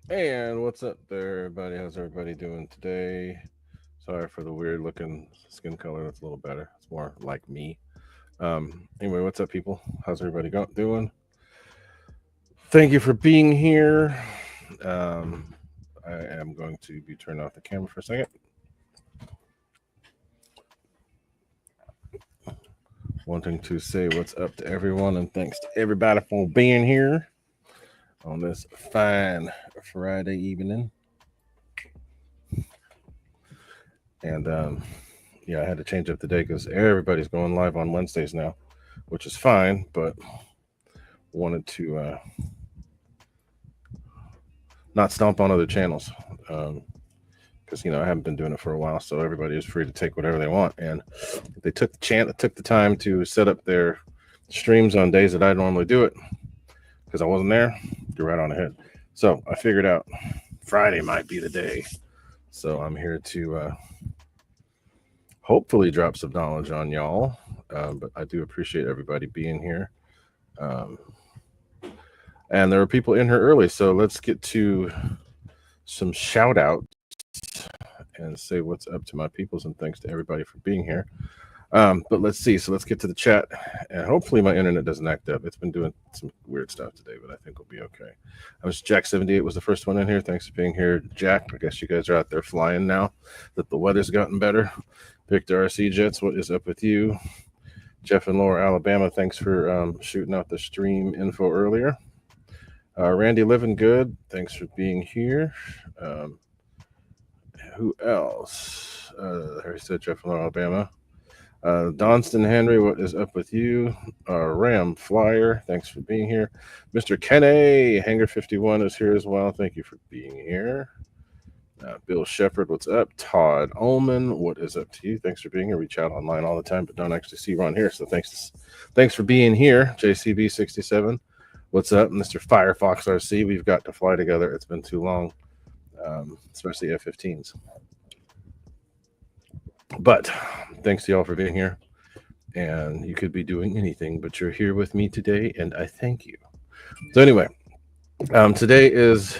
And what's up there, everybody? How's everybody doing today? Sorry for the weird looking skin color. That's a little better. It's more like me. Anyway, what's up, people? How's everybody doing? Thank you for being here. Um, I am going to be turning off the camera for a second. Wanting to say what's up to everyone and thanks to everybody for being here on this fine Friday evening. And yeah, I had to change up the day because everybody's going live on Wednesdays now, which is fine, but wanted to not stomp on other channels because I haven't been doing it for a while, so everybody is free to take whatever they want. And if they took the time to set up their streams on days that I normally do it because I wasn't there, you're right on ahead. So I figured out Friday might be the day. So I'm here to hopefully drop some knowledge on y'all. But I do appreciate everybody being here. Um, and there are people in here early, so let's get to some shout outs and say what's up to my peoples and thanks to everybody for being here. But let's see. So let's get to the chat, and hopefully my internet doesn't act up. It's been doing some weird stuff today, but I think we'll be okay. I was Jack78 was the first one in here. Thanks for being here, Jack. I guess you guys are out there flying now that the weather's gotten better. Victor RC Jets, what is up with you? Jeff in Lower Alabama, thanks for shooting out the stream info earlier. Randy Living Good, thanks for being here. Um, who else? Harry said Jeff in Lower Alabama. Donston Henry, what is up with you? Ram Flyer, thanks for being here. Mr. Kenne, Hanger 51 is here as well. Thank you for being here. Bill Shepard, what's up? Todd Ullman, what is up to you? Thanks for being here. Reach out online all the time, but don't actually see you on here. So thanks for being here. JCB67, what's up? Mr. Firefox RC, we've got to fly together. It's been too long, especially F-15s. But thanks to y'all for being here. And you could be doing anything, but you're here with me today, and I thank you. So anyway, today is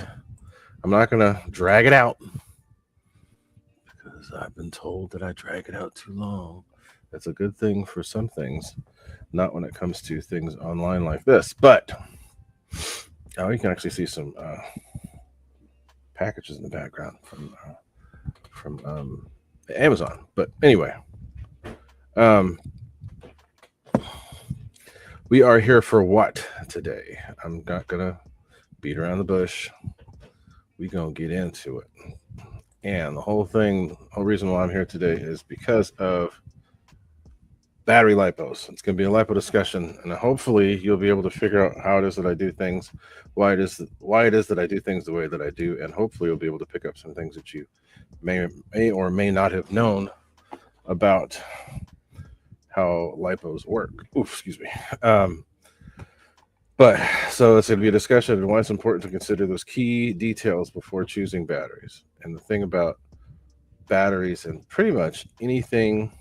I'm not gonna drag it out because I've been told that I drag it out too long. That's a good thing for some things, not when it comes to things online like this. But oh, you can actually see some packages in the background from Amazon. But anyway, um, we are here for what today? I'm not gonna beat around the bush. We gonna get into it. And the whole reason why I'm here today is because of battery lipos. It's going to be a lipo discussion, and hopefully you'll be able to figure out how it is that I do things, why it is that I do things the way that I do, and hopefully you'll be able to pick up some things that you may or may not have known about how lipos work. Oof, excuse me. But so it's going to be a discussion on why it's important to consider those key details before choosing batteries. And the thing about batteries and pretty much anything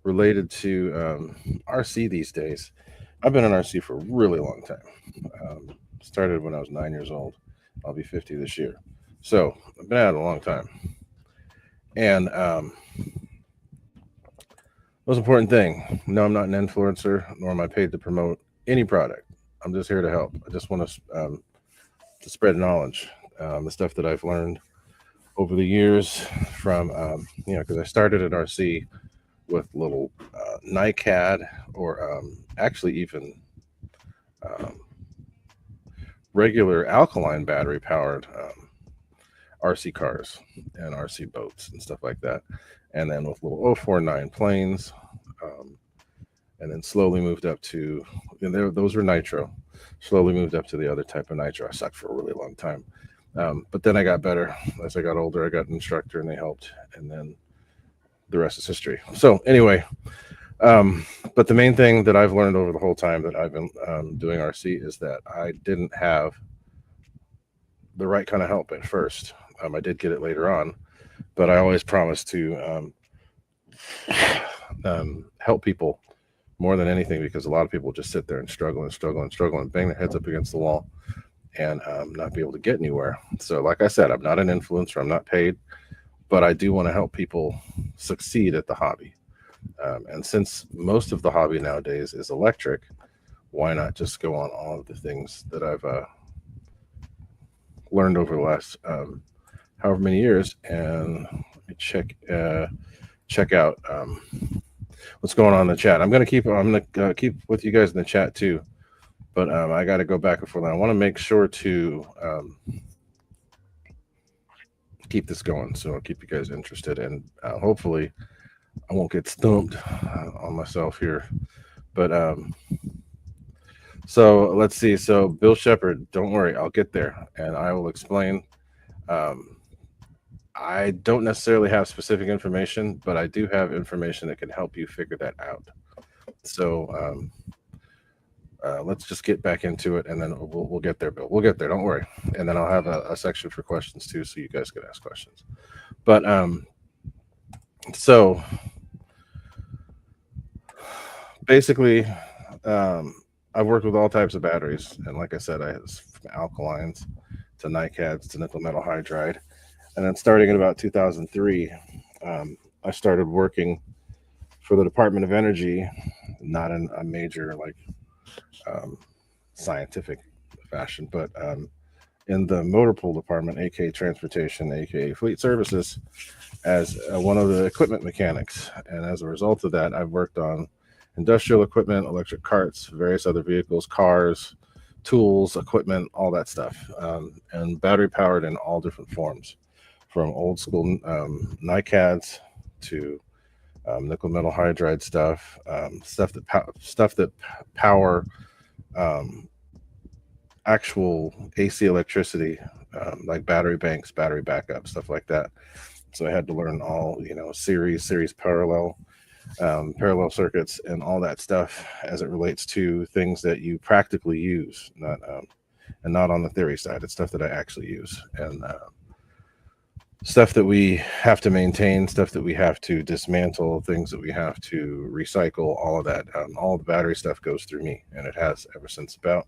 related to RC these days, I've been in RC for a really long time. Started when I was 9 years old. I'll be 50 this year. So I've been at it a long time. And most important thing, no, I'm not an influencer, nor am I paid to promote any product. I'm just here to help. I just want to spread knowledge, the stuff that I've learned over the years from, because I started at RC with little NiCad or actually even um, regular alkaline battery powered RC cars and RC boats and stuff like that. And then with little 049 planes, um, and then slowly moved up to, those were nitro, slowly moved up to the other type of nitro. I sucked for a really long time. But then I got better as I got older. I got an instructor and they helped. And then the rest is history. So anyway, but the main thing that I've learned over the whole time that I've been doing RC is that I didn't have the right kind of help at first. I did get it later on, but I always promised to help people more than anything because a lot of people just sit there and struggle and struggle and struggle and bang their heads up against the wall and not be able to get anywhere. So, like I said, I'm not an influencer, I'm not paid, but I do want to help people succeed at the hobby. And since most of the hobby nowadays is electric, why not just go on all of the things that I've learned over the last however many years, and let me check out what's going on in the chat. I'm gonna keep with you guys in the chat too, but I got to go back and forth. I want to make sure to keep this going, so I'll keep you guys interested, and hopefully I won't get stumped on myself here. But so let's see. So Bill Shepard, don't worry, I'll get there, and I will explain. I don't necessarily have specific information, but I do have information that can help you figure that out. So let's just get back into it, and then we'll get there, Bill. We'll get there. Don't worry. And then I'll have a section for questions too, so you guys can ask questions. But so basically, I've worked with all types of batteries, and like I said, I have from alkalines to NiCads to nickel metal hydride. And then starting in about 2003, I started working for the Department of Energy, not in a major like scientific fashion, but in the motor pool department, aka transportation, aka fleet services, as one of the equipment mechanics. And as a result of that, I've worked on industrial equipment, electric carts, various other vehicles, cars, tools, equipment, all that stuff, and battery powered in all different forms, from old school NiCads to nickel metal hydride stuff, stuff that power actual AC electricity, like battery banks, battery backup, stuff like that. So I had to learn all, series parallel circuits and all that stuff as it relates to things that you practically use, not on the theory side. It's stuff that I actually use, and stuff that we have to maintain, stuff that we have to dismantle, things that we have to recycle, all of that. All the battery stuff goes through me, and it has ever since about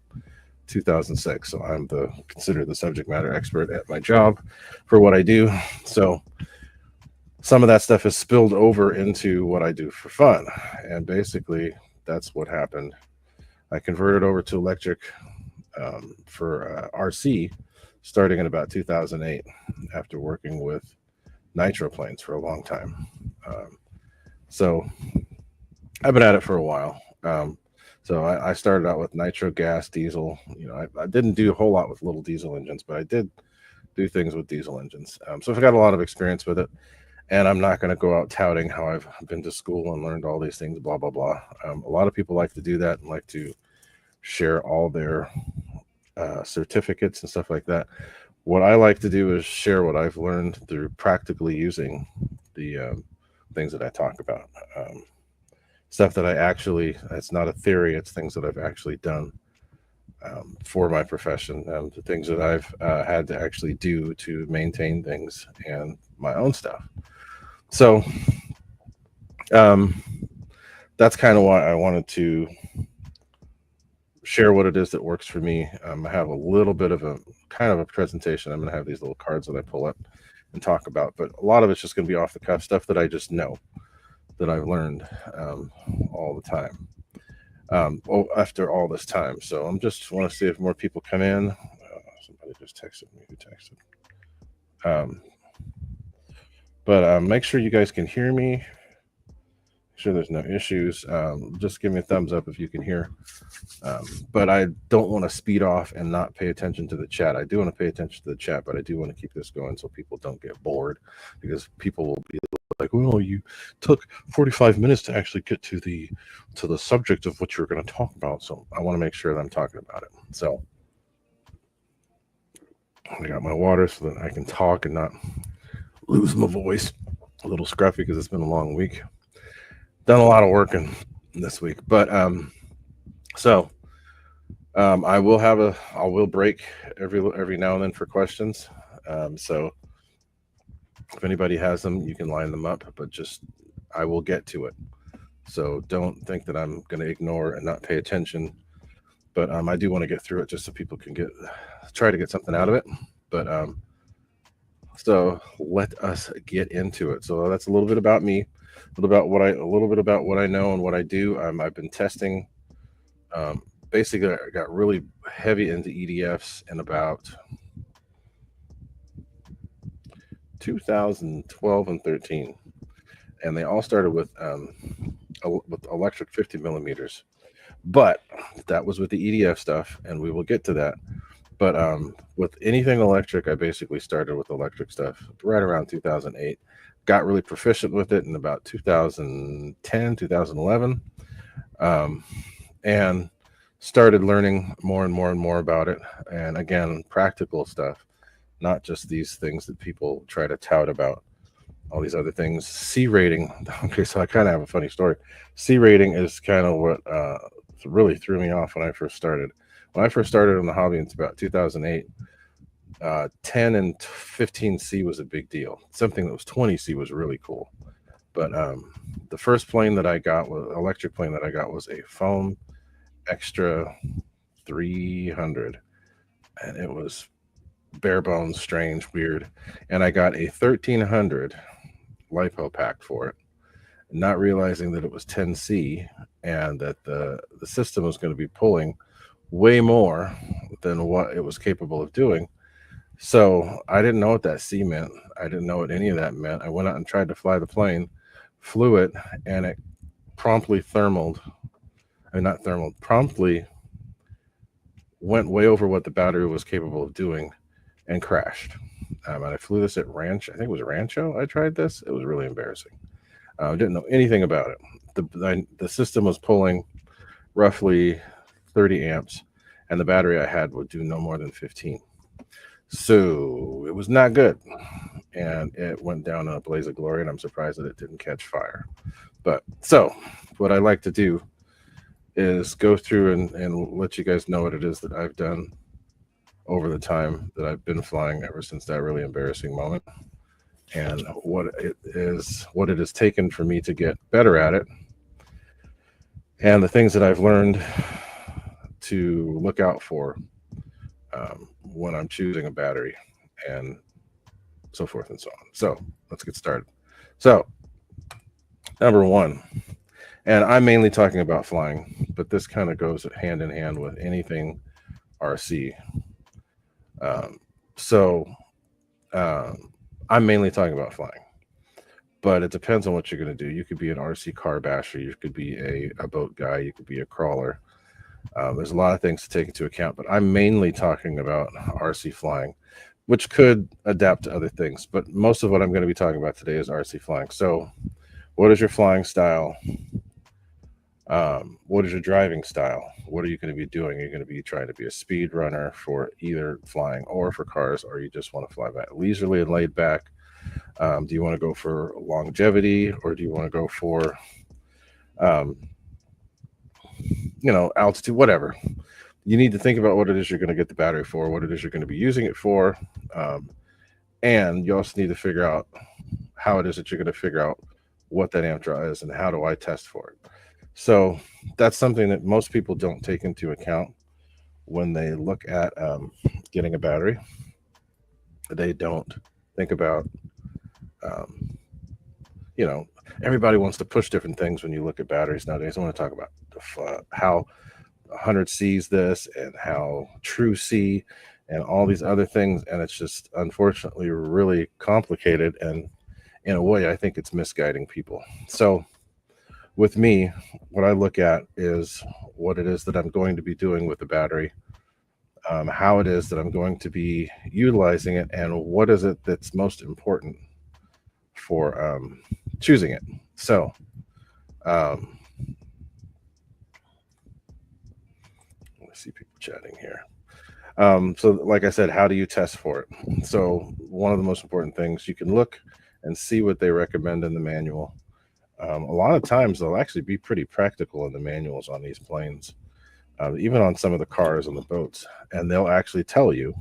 2006. So I'm considered the subject matter expert at my job for what I do. So some of that stuff is spilled over into what I do for fun, and basically that's what happened. I converted over to electric for RC starting in about 2008 after working with nitroplanes for a long time. So I've been at it for a while. So I started out with nitro, gas, diesel. I didn't do a whole lot with little diesel engines, but I did do things with diesel engines. So I've got a lot of experience with it, and I'm not going to go out touting how I've been to school and learned all these things, blah, blah, blah. A lot of people like to do that and like to share all their certificates and stuff like that. What I like to do is share what I've learned through practically using the things that I talk about. Stuff that it's not a theory, it's things that I've actually done for my profession, the things that I've had to actually do to maintain things and my own stuff. So that's kind of why I wanted to share what it is that works for me. I have a little bit of a kind of a presentation. I'm going to have these little cards that I pull up and talk about, but a lot of it's just going to be off the cuff stuff that I just know, that I've learned all the time after all this time. So I'm just want to see if more people come in. Somebody just texted me. Who texted? But make sure you guys can hear me. Make sure there's no issues. Just give me a thumbs up if you can hear. But I don't want to speed off and not pay attention to the chat. I do want to pay attention to the chat, but I do want to keep this going so people don't get bored, because people will be like, well, you took 45 minutes to actually get to the subject of what you're going to talk about. So I want to make sure that I'm talking about it. So I got my water so that I can talk and not lose my voice. A little scruffy because it's been a long week. Done a lot of working this week, but I will break every now and then for questions. So if anybody has them, you can line them up, but I will get to it. So don't think that I'm going to ignore and not pay attention but I do want to get through it just so people can try to get something out of it. But so let us get into it. So that's a little bit about me, a little bit about what I know and what I do. I've been testing. Um, Basically, I got really heavy into EDFs in about 2012 and 13, and they all started with electric 50 millimeters. But that was with the EDF stuff, and we will get to that. But with anything electric, I basically started with electric stuff right around 2008. Got really proficient with it in about 2010, 2011, and started learning more and more and more about it. And again, practical stuff, not just these things that people try to tout about. All these other things. C rating. Okay, so I kind of have a funny story. C rating is kind of what really threw me off when I first started. When I first started in the hobby, it's about 2008. 10 and 15C was a big deal. Something that was 20C was really cool. But the first plane that I got, electric plane that I got, was a foam extra 300, and it was bare bones, strange, weird. And I got a 1300 Lipo pack for it, not realizing that it was 10C and that the system was going to be pulling way more than what it was capable of doing. So I didn't know what that C meant. I didn't know what any of that meant. I went out and tried to fly the plane, flew it, and it promptly promptly went way over what the battery was capable of doing and crashed. And I flew this at I think it was Rancho. I tried this. It was really embarrassing. I didn't know anything about it. The system was pulling roughly 30 amps, and the battery I had would do no more than 15. So it was not good, and it went down in a blaze of glory, and I'm surprised that it didn't catch fire. But so what I like to do is go through and let you guys know what it is that I've done over the time that I've been flying, ever since that really embarrassing moment, and what it has taken for me to get better at it, and the things that I've learned to look out for when I'm choosing a battery, and so forth and so on. So let's get started. So number one, and I'm mainly talking about flying, but this kind of goes hand in hand with anything RC. So I'm mainly talking about flying, but it depends on what you're going to do. You could be an RC car basher, you could be a boat guy, you could be a crawler. There's a lot of things to take into account, but I'm mainly talking about RC flying, which could adapt to other things. But most of what I'm going to be talking about today is RC flying. So what is your flying style? What is your driving style? What are you going to be doing? Are you going to be trying to be a speed runner for either flying or for cars, or you just want to fly back leisurely and laid back? Do you want to go for longevity, or do you want to go for altitude, whatever? You need to think about what it is you're going to get the battery for, what it is you're going to be using it for. And you also need to figure out how it is that you're going to figure out what that amp draw is and how do I test for it. So that's something that most people don't take into account when they look at getting a battery. They don't think about, everybody wants to push different things when you look at batteries nowadays. I want to talk about how 100 C's this and how true C and all these other things. And it's just, unfortunately, really complicated. And in a way, I think it's misguiding people. So with me, what I look at is what it is that I'm going to be doing with the battery, how it is that I'm going to be utilizing it, and what is it that's most important for choosing it. So I see people chatting here. So like I said, how do you test for it? So one of the most important things, you can look and see what they recommend in the manual. A lot of times they'll actually be pretty practical in the manuals on these planes, even on some of the cars and the boats, and they'll actually tell you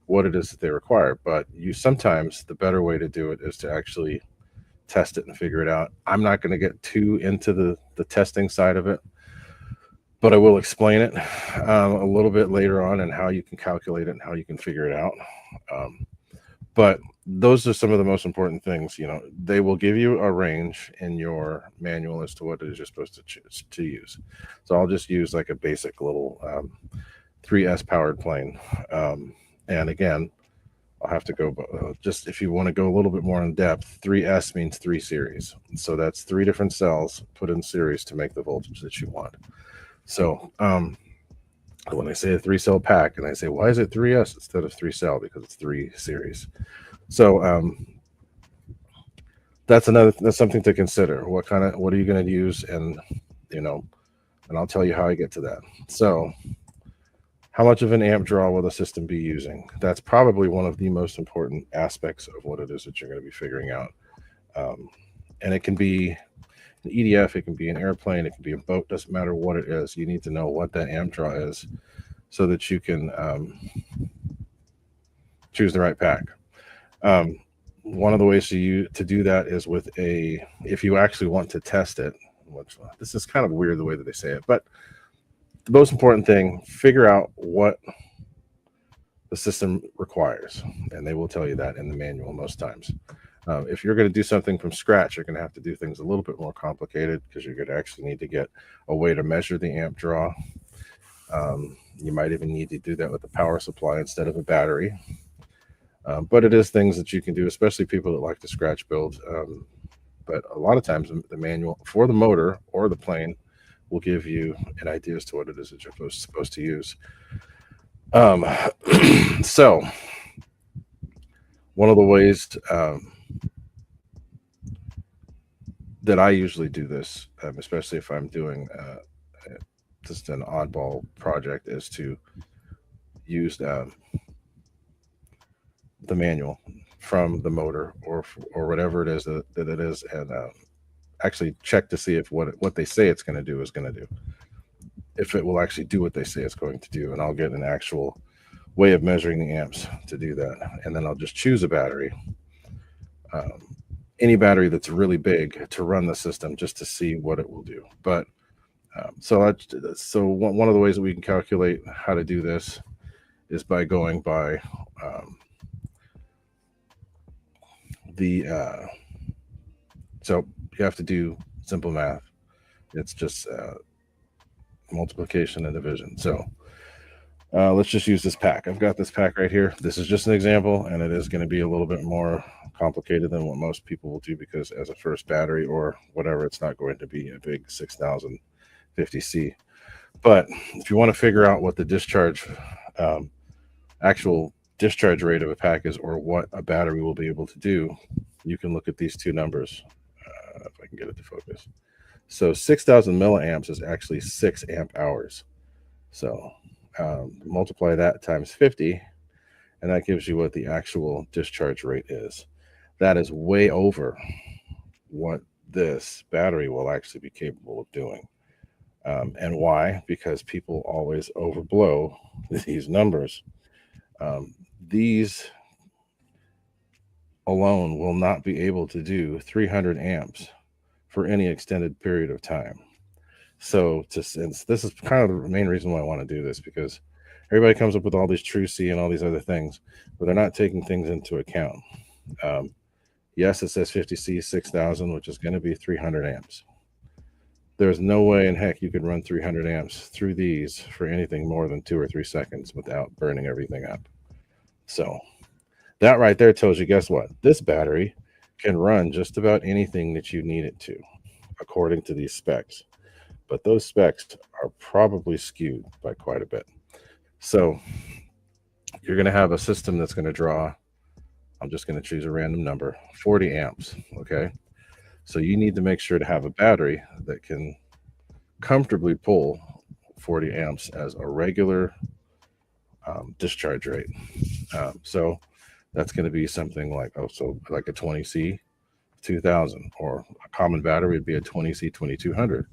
what it is that they require. But sometimes the better way to do it is to actually test it and figure it out. I'm not going to get too into the testing side of it, but I will explain it a little bit later on and how you can calculate it and how you can figure it out. Um, but those are some of the most important things. You know, they will give you a range in your manual as to what it is you're supposed to choose to use. So I'll just use like a basic little 3S powered plane. And again, I'll have to go just if you want to go a little bit more in depth. 3S means 3 series, so that's 3 different cells put in series to make the voltage that you want. So when I say a 3 cell pack, and I say why is it 3S instead of 3 cell, because it's 3 series. So that's something to consider. What are you going to use, and you know, and I'll tell you how I get to that. So how much of an amp draw will the system be using? That's probably one of the most important aspects of what it is that you're going to be figuring out. And it can be an EDF, it can be an airplane, it can be a boat, doesn't matter what it is. You need to know what that amp draw is so that you can choose the right pack. One of the ways to do that is with if you actually want to test it, which this is kind of weird the way that they say it, but the most important thing, figure out what the system requires, and they will tell you that in the manual most times. If you're going to do something from scratch, you're going to have to do things a little bit more complicated because you're going to actually need to get a way to measure the amp draw. You might even need to do that with a power supply instead of a battery. But it is things that you can do, especially people that like to scratch build. But a lot of times the manual for the motor or the plane will give you an idea as to what it is that you're supposed to use. So one of the ways that I usually do this, especially if I'm doing just an oddball project, is to use the manual from the motor or whatever it is that it is, and actually check to see if what they say it's going to do is going to do, if it will actually do what they say it's going to do. And I'll get an actual way of measuring the amps to do that, and then I'll just choose a battery, any battery that's really big, to run the system just to see what it will do. But so one of the ways that we can calculate how to do this is by going by so you have to do simple math. It's just multiplication and division. So let's just use this pack. I've got this pack right here. This is just an example, and it is going to be a little bit more complicated than what most people will do, because as a first battery or whatever, it's not going to be a big 6050C. But if you want to figure out what the discharge, actual discharge rate of a pack is, or what a battery will be able to do, you can look at these two numbers. If I can get it to focus. So 6,000 milliamps is actually 6 amp hours. So multiply that times 50, and that gives you what the actual discharge rate is. That is way over what this battery will actually be capable of doing. And why? Because people always overblow these numbers. These alone will not be able to do 300 amps for any extended period of time. So since this is kind of the main reason why I want to do this, because everybody comes up with all these true C and all these other things, but they're not taking things into account. Yes, it says 50C 6,000, which is going to be 300 amps. There's no way in heck you could run 300 amps through these for anything more than 2 or 3 seconds without burning everything up. So that right there tells you, guess what? This battery can run just about anything that you need it to, according to these specs. But those specs are probably skewed by quite a bit. So you're going to have a system that's going to draw, I'm just going to choose a random number, 40 amps. Okay. So you need to make sure to have a battery that can comfortably pull 40 amps as a regular discharge rate. So that's going to be something like, like a 20C 2000, or a common battery would be a 20C 2200.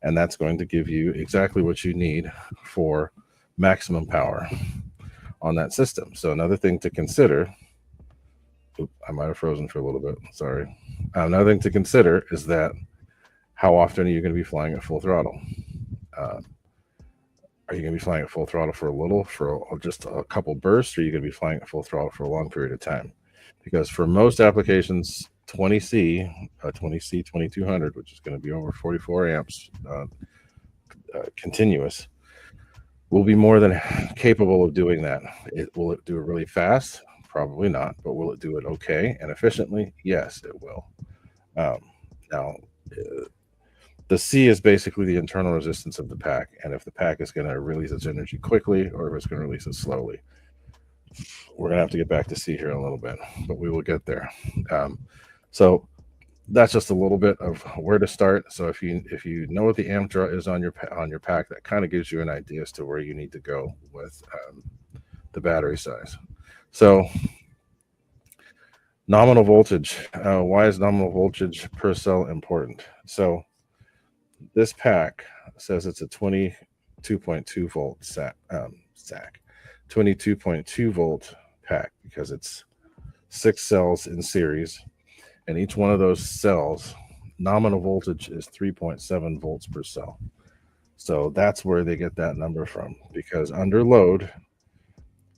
And that's going to give you exactly what you need for maximum power on that system. So another thing to consider, I might have frozen for a little bit, sorry. Another thing to consider is that how often are you going to be flying at full throttle? Are you going to be flying at full throttle for a little, for just a couple bursts, or are you going to be flying at full throttle for a long period of time? Because for most applications, 20C, 20C 2200, which is going to be over 44 amps continuous, will be more than capable of doing that. Will it do it really fast? Probably not. But will it do it okay and efficiently? Yes, it will. Now, the C is basically the internal resistance of the pack, and if the pack is going to release its energy quickly or if it's going to release it slowly. We're going to have to get back to C here in a little bit, but we will get there. So that's just a little bit of where to start. So if you know what the amp draw is on your pack, that kind of gives you an idea as to where you need to go with the battery size. So nominal voltage. Why is nominal voltage per cell important? So this pack says it's a 22.2 volt SAC, 22.2 volt pack, because it's 6 cells in series, and each one of those cells, nominal voltage is 3.7 volts per cell. So that's where they get that number from, because under load,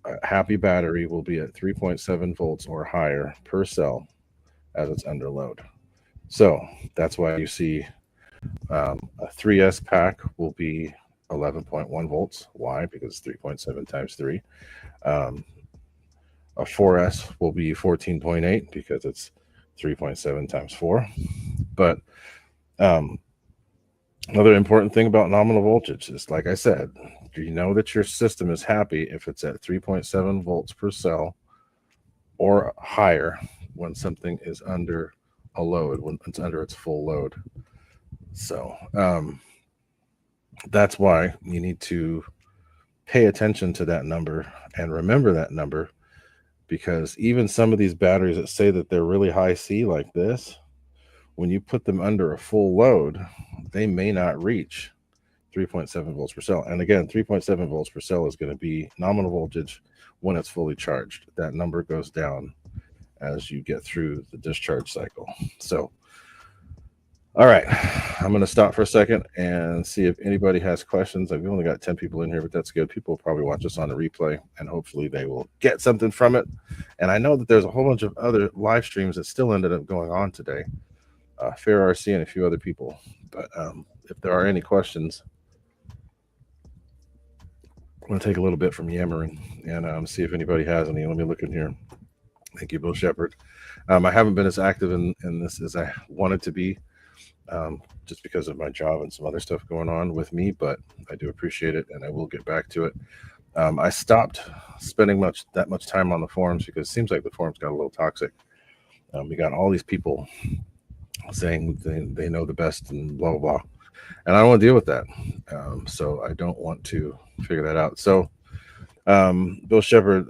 a happy battery will be at 3.7 volts or higher per cell as it's under load. So that's why you see a 3S pack will be 11.1 volts. Why? Because 3.7 times 3. A 4S will be 14.8 because it's 3.7 times 4. But another important thing about nominal voltage is, like I said, do you know that your system is happy if it's at 3.7 volts per cell or higher when something is under a load, when it's under its full load? So that's why you need to pay attention to that number and remember that number, because even some of these batteries that say that they're really high C like this, when you put them under a full load, they may not reach 3.7 volts per cell. And again, 3.7 volts per cell is going to be nominal voltage when it's fully charged. That number goes down as you get through the discharge cycle. So, all right, I'm going to stop for a second and see if anybody has questions. I've only got 10 people in here, but that's good. People will probably watch us on the replay, and hopefully they will get something from it. And I know that there's a whole bunch of other live streams that still ended up going on today. Fair RC and a few other people. But if there are any questions, I'm going to take a little bit from yammering and see if anybody has any. Let me look in here. Thank you, Bill Shepard. I haven't been as active in this as I wanted to be, just because of my job and some other stuff going on with me, but I do appreciate it, and I will get back to it. I stopped spending that much time on the forums because it seems like the forums got a little toxic. We got all these people saying they know the best and blah, blah, blah. And I don't want to deal with that. So I don't want to figure that out. So Bill Shepard,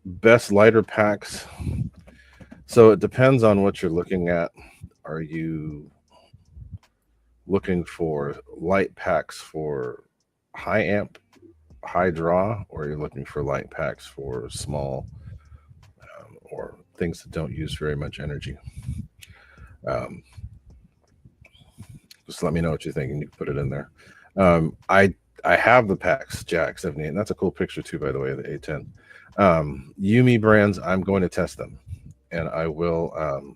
best lighter packs. So it depends on what you're looking at. Are you looking for light packs for high amp, high draw, or are you looking for light packs for small or things that don't use very much energy? Just let me know what you think, and you can put it in there. I have the packs, Jack 78, and that's a cool picture too, by the way, the A10. Yumi brands, I'm going to test them, and I will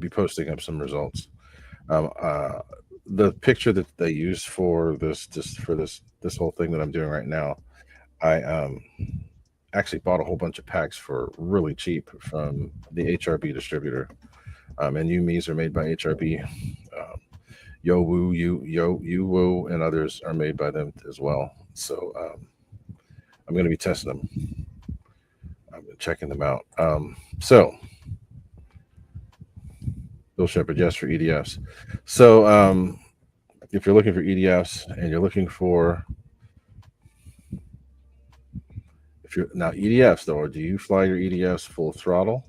be posting up some results. The picture that they use for this whole thing that I'm doing right now, I actually bought a whole bunch of packs for really cheap from the HRB distributor. And Yumis are made by HRB. Yo-Woo, and others are made by them as well. So I'm going to be testing them. I'm checking them out. So Bill Shepard, yes, for EDFs. So if you're looking for EDFs and you're looking for, now EDFs though, do you fly your EDFs full throttle?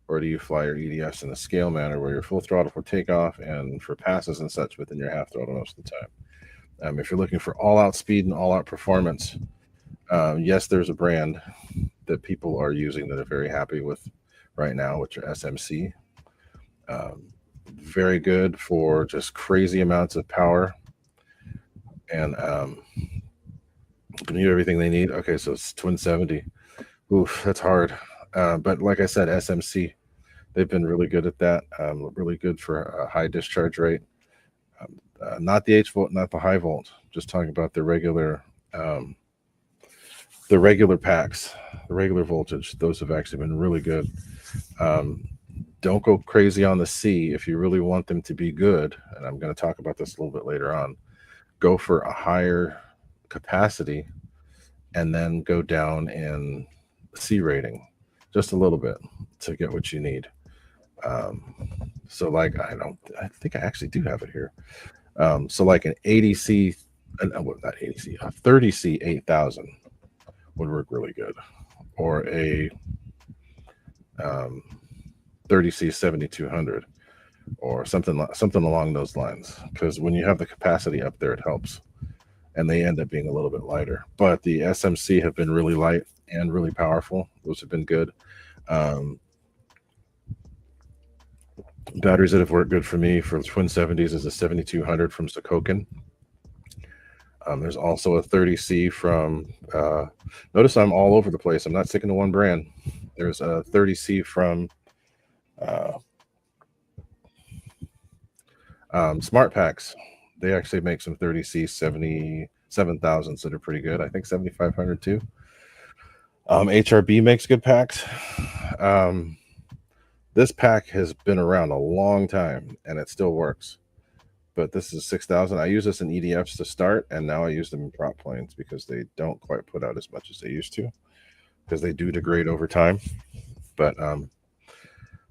Or do you fly your EDFs in a scale manner where you're full throttle for takeoff and for passes and such, within your half throttle most of the time? If you're looking for all-out speed and all-out performance, yes, there's a brand that people are using that are very happy with right now, which are SMC. Very good for just crazy amounts of power and can do everything they need. Okay, so it's twin 70. Oof, that's hard. But like I said, SMC, they've been really good at that. Really good for a high discharge rate. Not the H volt, not the high volt. Just talking about um, the regular packs, the regular voltage. Those have actually been really good. Um, don't go crazy on the C if you really want them to be good. And I'm going to talk about this a little bit later on. Go for a higher capacity and then go down in C rating just a little bit to get what you need. Um, so like I think I actually do have it here. So like an 80C, well, not 80C, a 30C 8000 would work really good, or a um, 30C 7200, or something along those lines. Because when you have the capacity up there, it helps, and they end up being a little bit lighter. But the SMC have been really light and really powerful. Those have been good. Um, Batteries that have worked good for me for twin 70s is a 7200 from Sokokin. There's also a 30C from, notice I'm all over the place. I'm not sticking to one brand. There's a 30C from uh, Smart Packs. They actually make some 30C 77,000s that are pretty good. I think 7500 too. HRB makes good packs. This pack has been around a long time and it still works. But this is 6,000. I use this in EDFs to start, and now I use them in prop planes because they don't quite put out as much as they used to, because they do degrade over time. But yeah,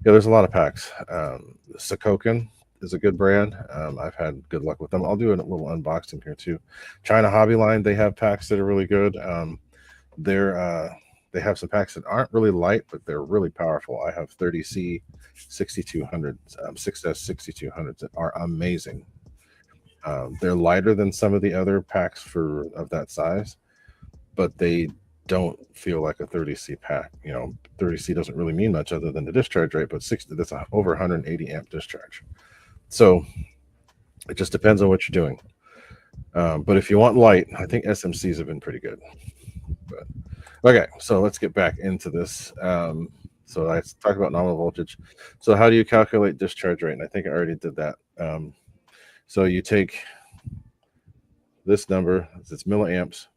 there's a lot of packs. Sokokin is a good brand. I've had good luck with them. I'll do a little unboxing here too. China Hobby Line, they have packs that are really good. They have some packs that aren't really light, but they're really powerful. I have 30C 6200, 6S 6200s that are amazing. They're lighter than some of the other packs of that size, but they don't feel like a 30C pack. 30C doesn't really mean much other than the discharge rate, but that's over 180 amp discharge. So it just depends on what you're doing. But if you want light, I think SMCs have been pretty good. But okay, so let's get back into this. So I talked about nominal voltage. So how do you calculate discharge rate? And I think I already did that. So you take this number, it's milliamps,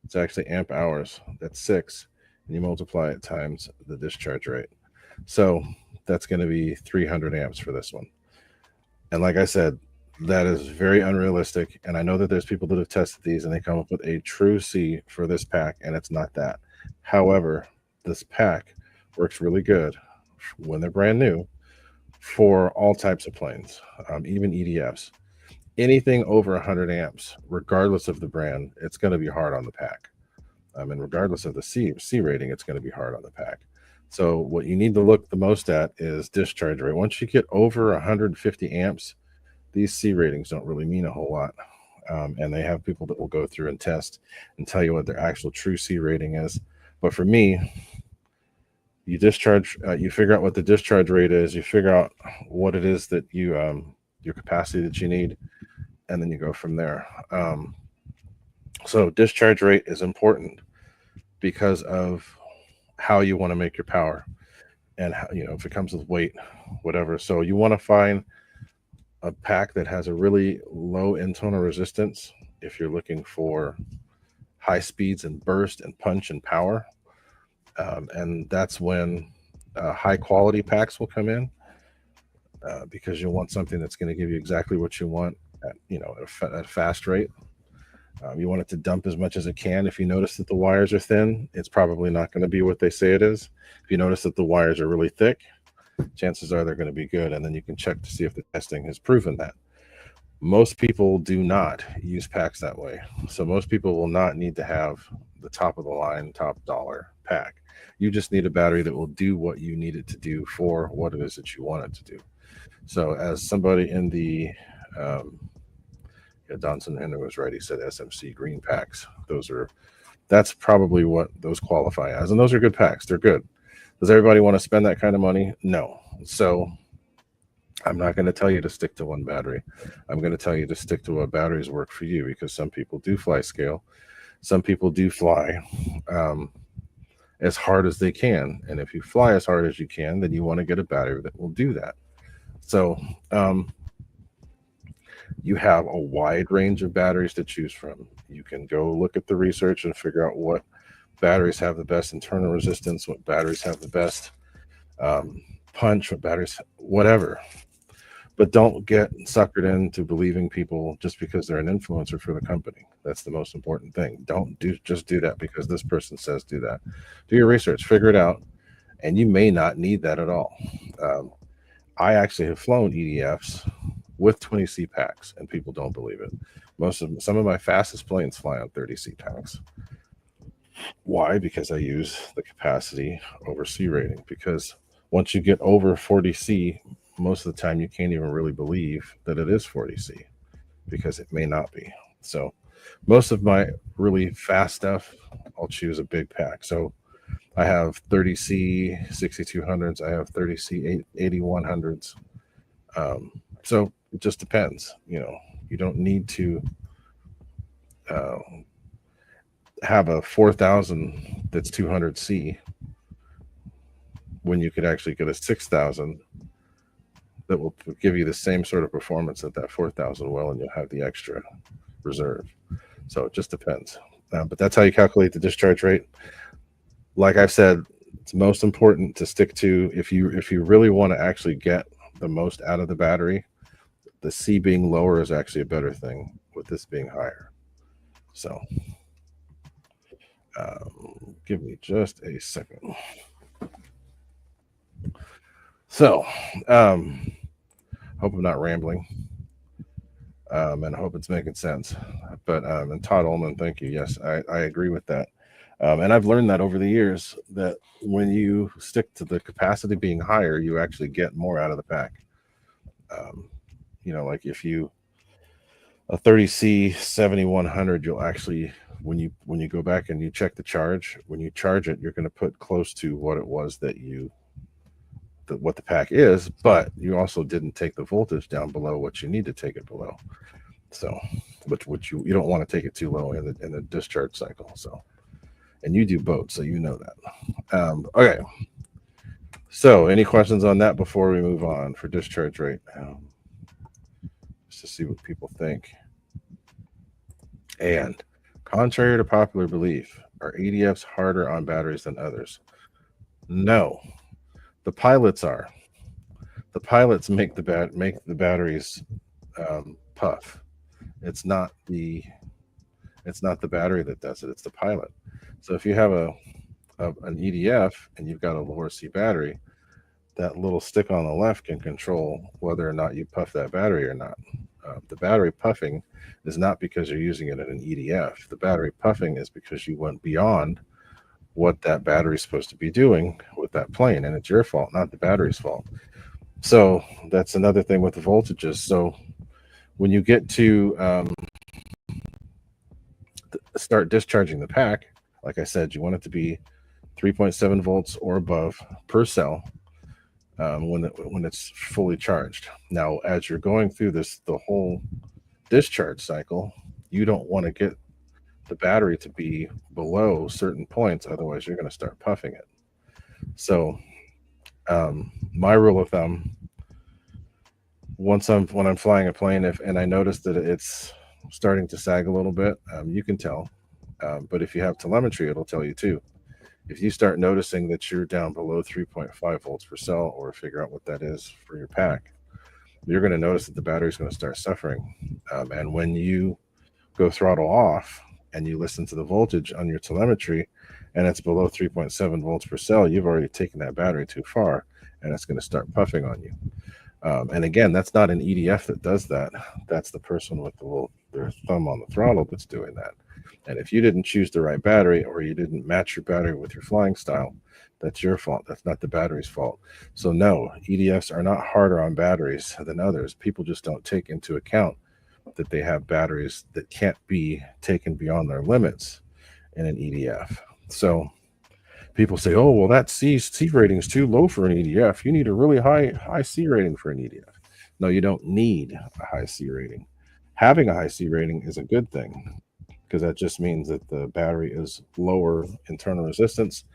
it's actually amp hours, that's 6, and you multiply it times the discharge rate. So that's going to be 300 amps for this one. And like I said, that is very unrealistic. And I know that there's people that have tested these and they come up with a true C for this pack, and it's not that. However, this pack works really good when they're brand new for all types of planes, even EDFs. Anything over 100 amps, regardless of the brand, it's going to be hard on the pack. And regardless of the C rating, it's going to be hard on the pack. So what you need to look the most at is discharge rate. Once you get over 150 amps, these C ratings don't really mean a whole lot. And they have people that will go through and test and tell you what their actual true C rating is. But for me, you discharge, you figure out what the discharge rate is, you figure out what it is that your capacity that you need, and then you go from there. So discharge rate is important because of how you want to make your power, and how, if it comes with weight, whatever. So you want to find a pack that has a really low internal resistance if you're looking for high speeds and burst and punch and power. And that's when high quality packs will come in, because you'll want something that's going to give you exactly what you want at a fast rate. You want it to dump as much as it can. If you notice that the wires are thin, it's probably not going to be what they say it is. If you notice that the wires are really thick, chances are they're going to be good, and then you can check to see if the testing has proven that. Most people do not use packs that way. So most people will not need to have the top of the line, top dollar pack. You just need a battery that will do what you need it to do for what it is that you want it to do. So as somebody in the Donson Henry was right, he said SMC green packs. That's probably what those qualify as, and those are good packs. They're good. Does everybody want to spend that kind of money? No. So I'm not going to tell you to stick to one battery. I'm going to tell you to stick to what batteries work for you, because some people do fly scale. Some people do fly um, as hard as they can. And if you fly as hard as you can, then you want to get a battery that will do that. So um, you have a wide range of batteries to choose from. You can go look at the research and figure out what batteries have the best internal resistance, what batteries have the best um, punch, what batteries, whatever. But don't get suckered into believing people just because they're an influencer for the company. That's the most important thing. Don't just do that because this person says do that. Do your research, figure it out, and you may not need that at all. Um, I actually have flown EDFs with 20C packs, and people don't believe it. Some of my fastest planes fly on 30C packs. Why? Because I use the capacity over C rating. Because once you get over 40C, most of the time you can't even really believe that it is 40C, because it may not be. So most of my really fast stuff, I'll choose a big pack. So I have 30C 6200s, I have 30C 8100s. So it just depends. You don't need to uh, have a 4000 that's 200C when you could actually get a 6000 that will give you the same sort of performance that 4000 will, and you'll have the extra reserve. So it just depends. But that's how you calculate the discharge rate. Like I've said, it's most important to stick to, if you really want to actually get the most out of the battery, the C being lower is actually a better thing, with this being higher. So give me just a second. So hope I'm not rambling, and I hope it's making sense. But and Todd Ullman, thank you. Yes, I agree with that. And I've learned that over the years, that when you stick to the capacity being higher, you actually get more out of the pack. Um, like if you a 30C 7100, you'll actually, when you go back and you check the charge, when you charge it, you're going to put close to what it was what the pack is, but you also didn't take the voltage down below what you need to take it below. So, which you don't want to take it too low in the discharge cycle. So, and you do both, so you know that. Okay. So, any questions on that before we move on for discharge rate? Just to see what people think. And contrary to popular belief, are EDFs harder on batteries than others? No, the pilots are. The pilots make the batteries puff. It's not the battery that does it. It's the pilot. So if you have an EDF and you've got a lower C battery, that little stick on the left can control whether or not you puff that battery or not. The battery puffing is not because you're using it in an EDF. The battery puffing is because you went beyond what that battery is supposed to be doing with that plane, and it's your fault, not the battery's fault. So that's another thing with the voltages. So when you get to start discharging the pack, like I said, you want it to be 3.7 volts or above per cell when it's fully charged. Now, as you're going through the whole discharge cycle, you don't want to get the battery to be below certain points, otherwise you're going to start puffing it. So my rule of thumb, when I'm flying a plane, and I notice that it's starting to sag a little bit, you can tell. But if you have telemetry, it'll tell you too. If you start noticing that you're down below 3.5 volts per cell, or figure out what that is for your pack, you're going to notice that the battery's going to start suffering. And when you go throttle off and you listen to the voltage on your telemetry and it's below 3.7 volts per cell, you've already taken that battery too far, and it's going to start puffing on you. And again, that's not an EDF that does that. That's the person with their thumb on the throttle that's doing that. And if you didn't choose the right battery, or you didn't match your battery with your flying style, that's your fault. That's not the battery's fault. So no, EDFs are not harder on batteries than others. People just don't take into account that they have batteries that can't be taken beyond their limits in an EDF. So people say, oh, well, that C rating is too low for an EDF. You need a really high C rating for an EDF. No, you don't need a high C rating. Having a high C rating is a good thing because that just means that the battery is lower internal resistance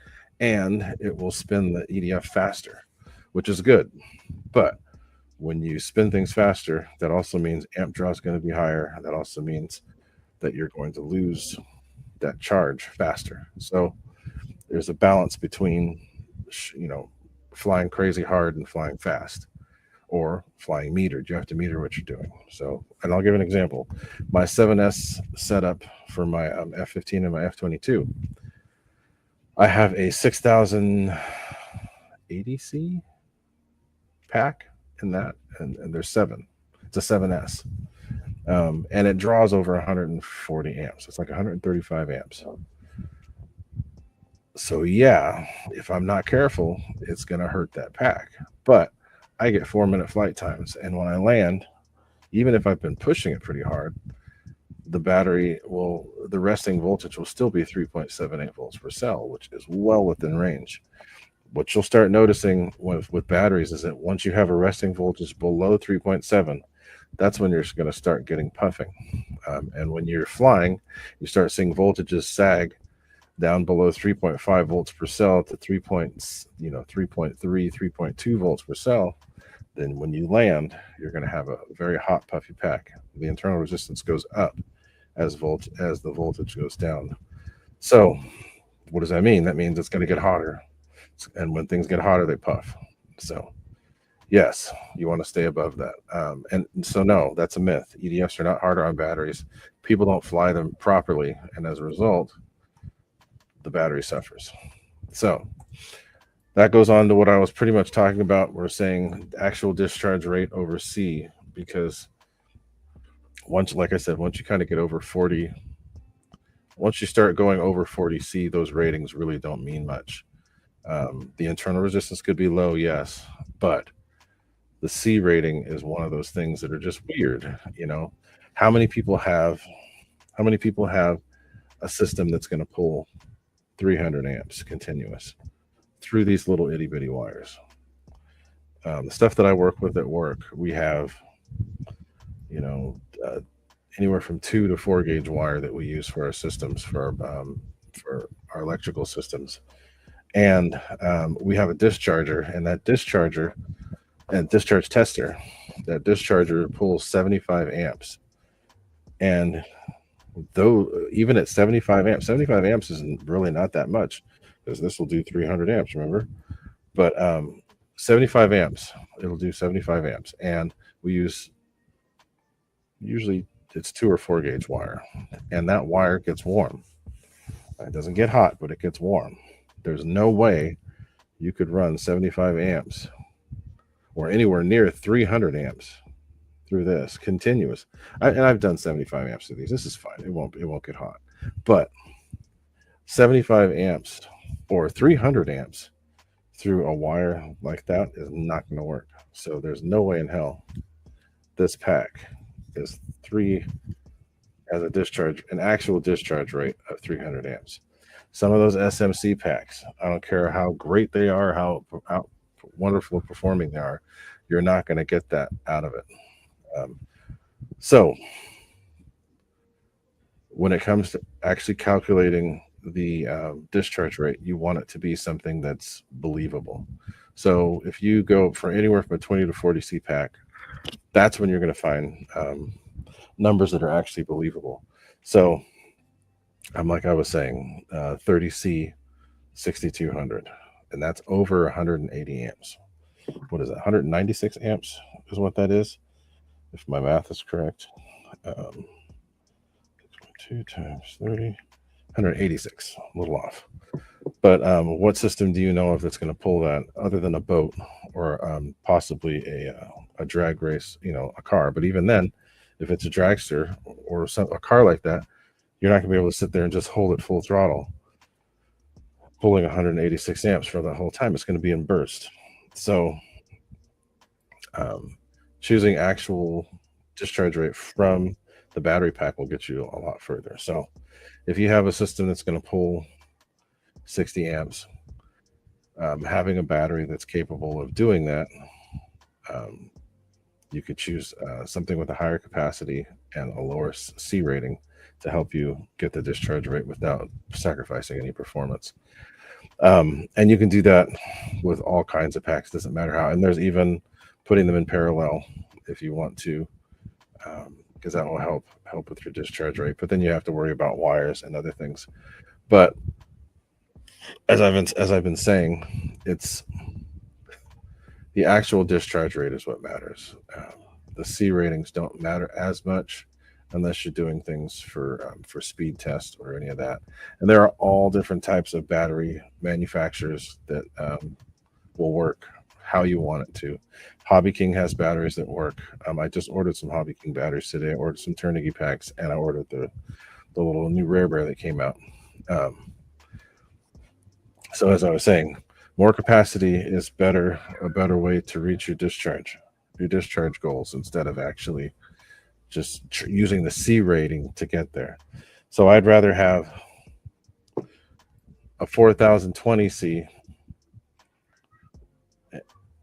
and it will spin the EDF faster, which is good. But when you spin things faster, that also means amp draw is going to be higher. That also means that you're going to lose that charge faster. So there's a balance between, you know, flying crazy hard and flying fast, or flying metered. You have to meter what you're doing. So, and I'll give an example. My 7S setup for my F-15 and my F-22, I have a 6080C pack in that, and there's seven. It's a 7S. And it draws over 140 amps. It's like 135 amps. So yeah, if I'm not careful, it's gonna hurt that pack. But I get 4-minute flight times, and when I land, even if I've been pushing it pretty hard, the resting voltage will still be 3.78 volts per cell, which is well within range. What you'll start noticing with batteries is that once you have a resting voltage below 3.7, that's when you're going to start getting puffing. And when you're flying, you start seeing voltages sag down below 3.5 volts per cell to 3.3, 3.2 volts per cell. Then when you land, you're going to have a very hot puffy pack. The internal resistance goes up as the voltage goes down. So what does that mean? That means it's going to get hotter. And when things get hotter, they puff. So yes, you want to stay above that. And so no, that's a myth. EDFs are not harder on batteries. People don't fly them properly, and as a result, the battery suffers. So that goes on to what I was pretty much talking about. We're saying actual discharge rate over C, because like I said, once you kind of get over 40, once you start going over 40 C, those ratings really don't mean much. The internal resistance could be low, yes, but the C rating is one of those things that are just weird. How many people have a system that's going to pull 300 amps continuous through these little itty bitty wires? The stuff that I work with at work, we have, anywhere from 2 to 4 gauge wire that we use for our systems, for our electrical systems. And we have a discharger, and that discharger and discharge tester, that discharger pulls 75 amps. And though even at 75 amps isn't really not that much, because this will do 300 amps, remember? But 75 amps, it'll do 75 amps. And we use, usually it's 2 or 4 gauge wire, and that wire gets warm. It doesn't get hot, but it gets warm. There's no way you could run 75 amps or anywhere near 300 amps through this continuous. And I've done 75 amps of these. This is fine. It won't get hot. But 75 amps or 300 amps through a wire like that is not going to work. So there's no way in hell this pack has an actual discharge rate of 300 amps. Some of those SMC packs, I don't care how great they are, how wonderful performing they are, you're not going to get that out of it. So when it comes to actually calculating the discharge rate, you want it to be something that's believable. So if you go for anywhere from a 20 to 40 C pack, that's when you're going to find numbers that are actually believable. So like I was saying, 30 C, 6200, and that's over 180 amps. What is that? 196 amps is what that is, if my math is correct. 2 times 30, 186, a little off. But what system do you know of that's going to pull that other than a boat or possibly a drag race, a car? But even then, if it's a dragster or a car like that, you're not going to be able to sit there and just hold it full throttle, pulling 186 amps for the whole time. It's going to be in burst. So choosing actual discharge rate from the battery pack will get you a lot further. So if you have a system that's going to pull 60 amps, having a battery that's capable of doing that you could choose something with a higher capacity and a lower C rating to help you get the discharge rate without sacrificing any performance. And you can do that with all kinds of packs, doesn't matter how. And there's even putting them in parallel if you want to, because that will help with your discharge rate. But then you have to worry about wires and other things. But as I've been saying, it's the actual discharge rate is what matters. The C ratings don't matter as much unless you're doing things for speed test or any of that. And there are all different types of battery manufacturers that will work how you want it to. Hobby King has batteries that work. I just ordered some Hobby King batteries today. I ordered some Turnigy packs, and I ordered the little new Rare Bear that came out. So as I was saying, more capacity is a better way to reach your discharge goals instead of actually just using the C rating to get there. So I'd rather have a 4020C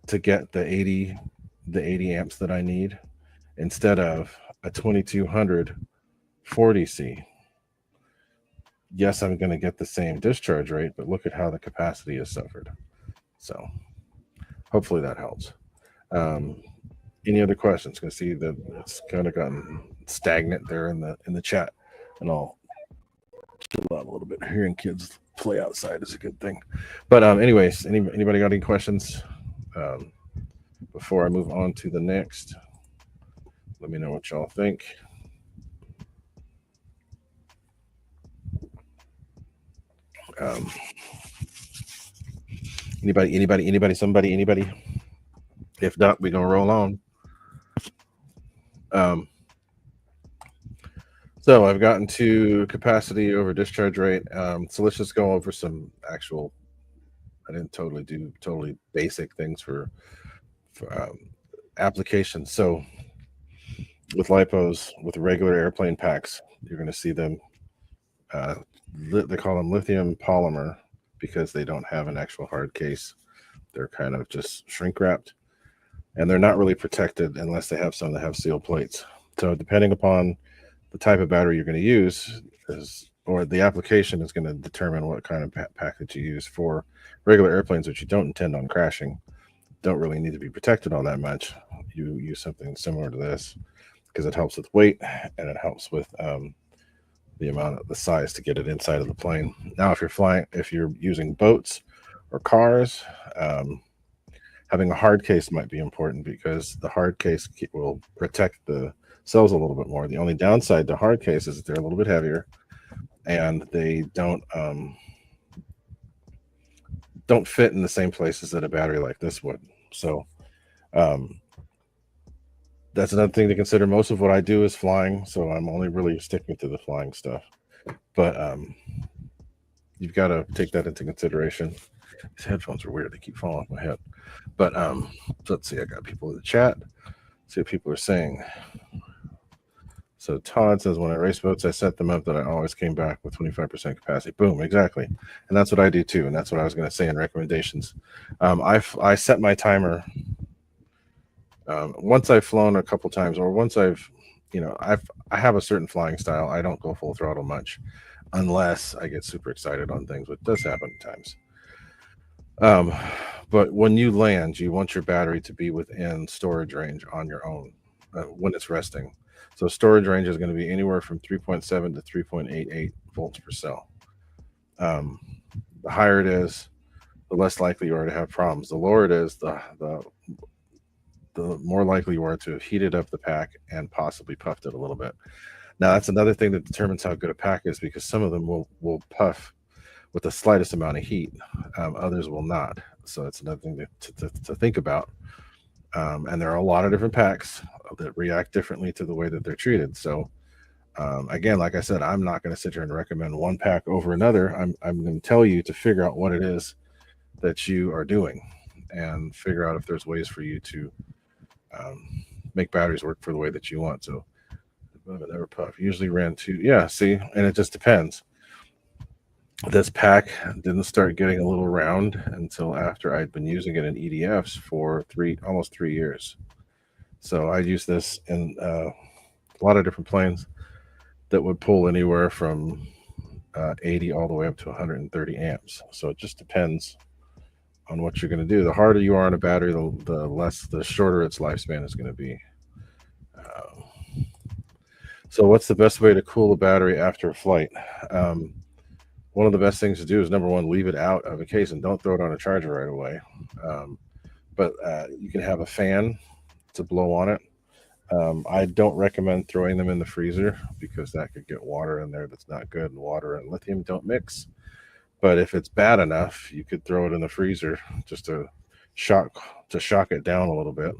to get the 80 amps that I need instead of a 2200 40C. Yes, I'm going to get the same discharge rate, but look at how the capacity has suffered. So hopefully that helps. Any other questions? Can see that it's kind of gotten stagnant there in the chat, and I'll chill out a little bit. Hearing kids play outside is a good thing. But anyways, anybody got any questions before I move on to the next? Let me know what y'all think. Anybody, somebody? If not, we're gonna roll on. So I've gotten to capacity over discharge rate. So let's just go over some actual. I didn't totally basic things for applications. So with lipos, with regular airplane packs, you're going to see them. They call them lithium polymer because they don't have an actual hard case. They're kind of just shrink wrapped, and they're not really protected unless they have some that have seal plates. So depending upon the type of battery you're going to use or the application is going to determine what kind of pack that you use. For regular airplanes, which you don't intend on crashing, don't really need to be protected all that much. You use something similar to this because it helps with weight and it helps with the amount of the size to get it inside of the plane. Now, if you're using boats or cars, having a hard case might be important because the hard case will protect the cells a little bit more. The only downside to hard cases is that they're a little bit heavier and they don't fit in the same places that a battery like this would. So that's another thing to consider. Most of what I do is flying, so I'm only really sticking to the flying stuff. But you've got to take that into consideration. These headphones are weird. They keep falling off my head. But let's see. I got people in the chat. See what people are saying. So Todd says, when I race boats, I set them up that I always came back with 25% capacity. Boom, exactly. And that's what I do too. And that's what I was going to say in recommendations. I set my timer once I've flown a couple times, or once I have a certain flying style. I don't go full throttle much unless I get super excited on things, which does happen at times. But when you land, you want your battery to be within storage range on your own when it's resting. So storage range is going to be anywhere from 3.7 to 3.88 volts per cell. The higher it is, the less likely you are to have problems. The lower it is, the more likely you are to have heated up the pack and possibly puffed it a little bit. Now, that's another thing that determines how good a pack is, because some of them will puff with the slightest amount of heat. Others will not. So that's another thing to think about. And there are a lot of different packs that react differently to the way that they're treated. So again, like I said, I'm not going to sit here and recommend one pack over another. I'm going to tell you to figure out what it is that you are doing and figure out if there's ways for you to make batteries work for the way that you want. So never puff. Usually ran 2. Yeah, see, and it just depends. This pack didn't start getting a little round until after I'd been using it in EDFs for almost 3 years. So I use this in a lot of different planes that would pull anywhere from 80 all the way up to 130 amps. So it just depends on what you're going to do. The harder you are on a battery, the shorter its lifespan is going to be. Uh, so what's the best way to cool a battery after a flight? Um, One of the best things to do is number one, leave it out of a case and don't throw it on a charger right away. Um, but you can have a fan to blow on it. I don't recommend throwing them in the freezer because that could get water in there that's not good, and water and lithium don't mix. But if it's bad enough, you could throw it in the freezer just shock shock it down a little bit.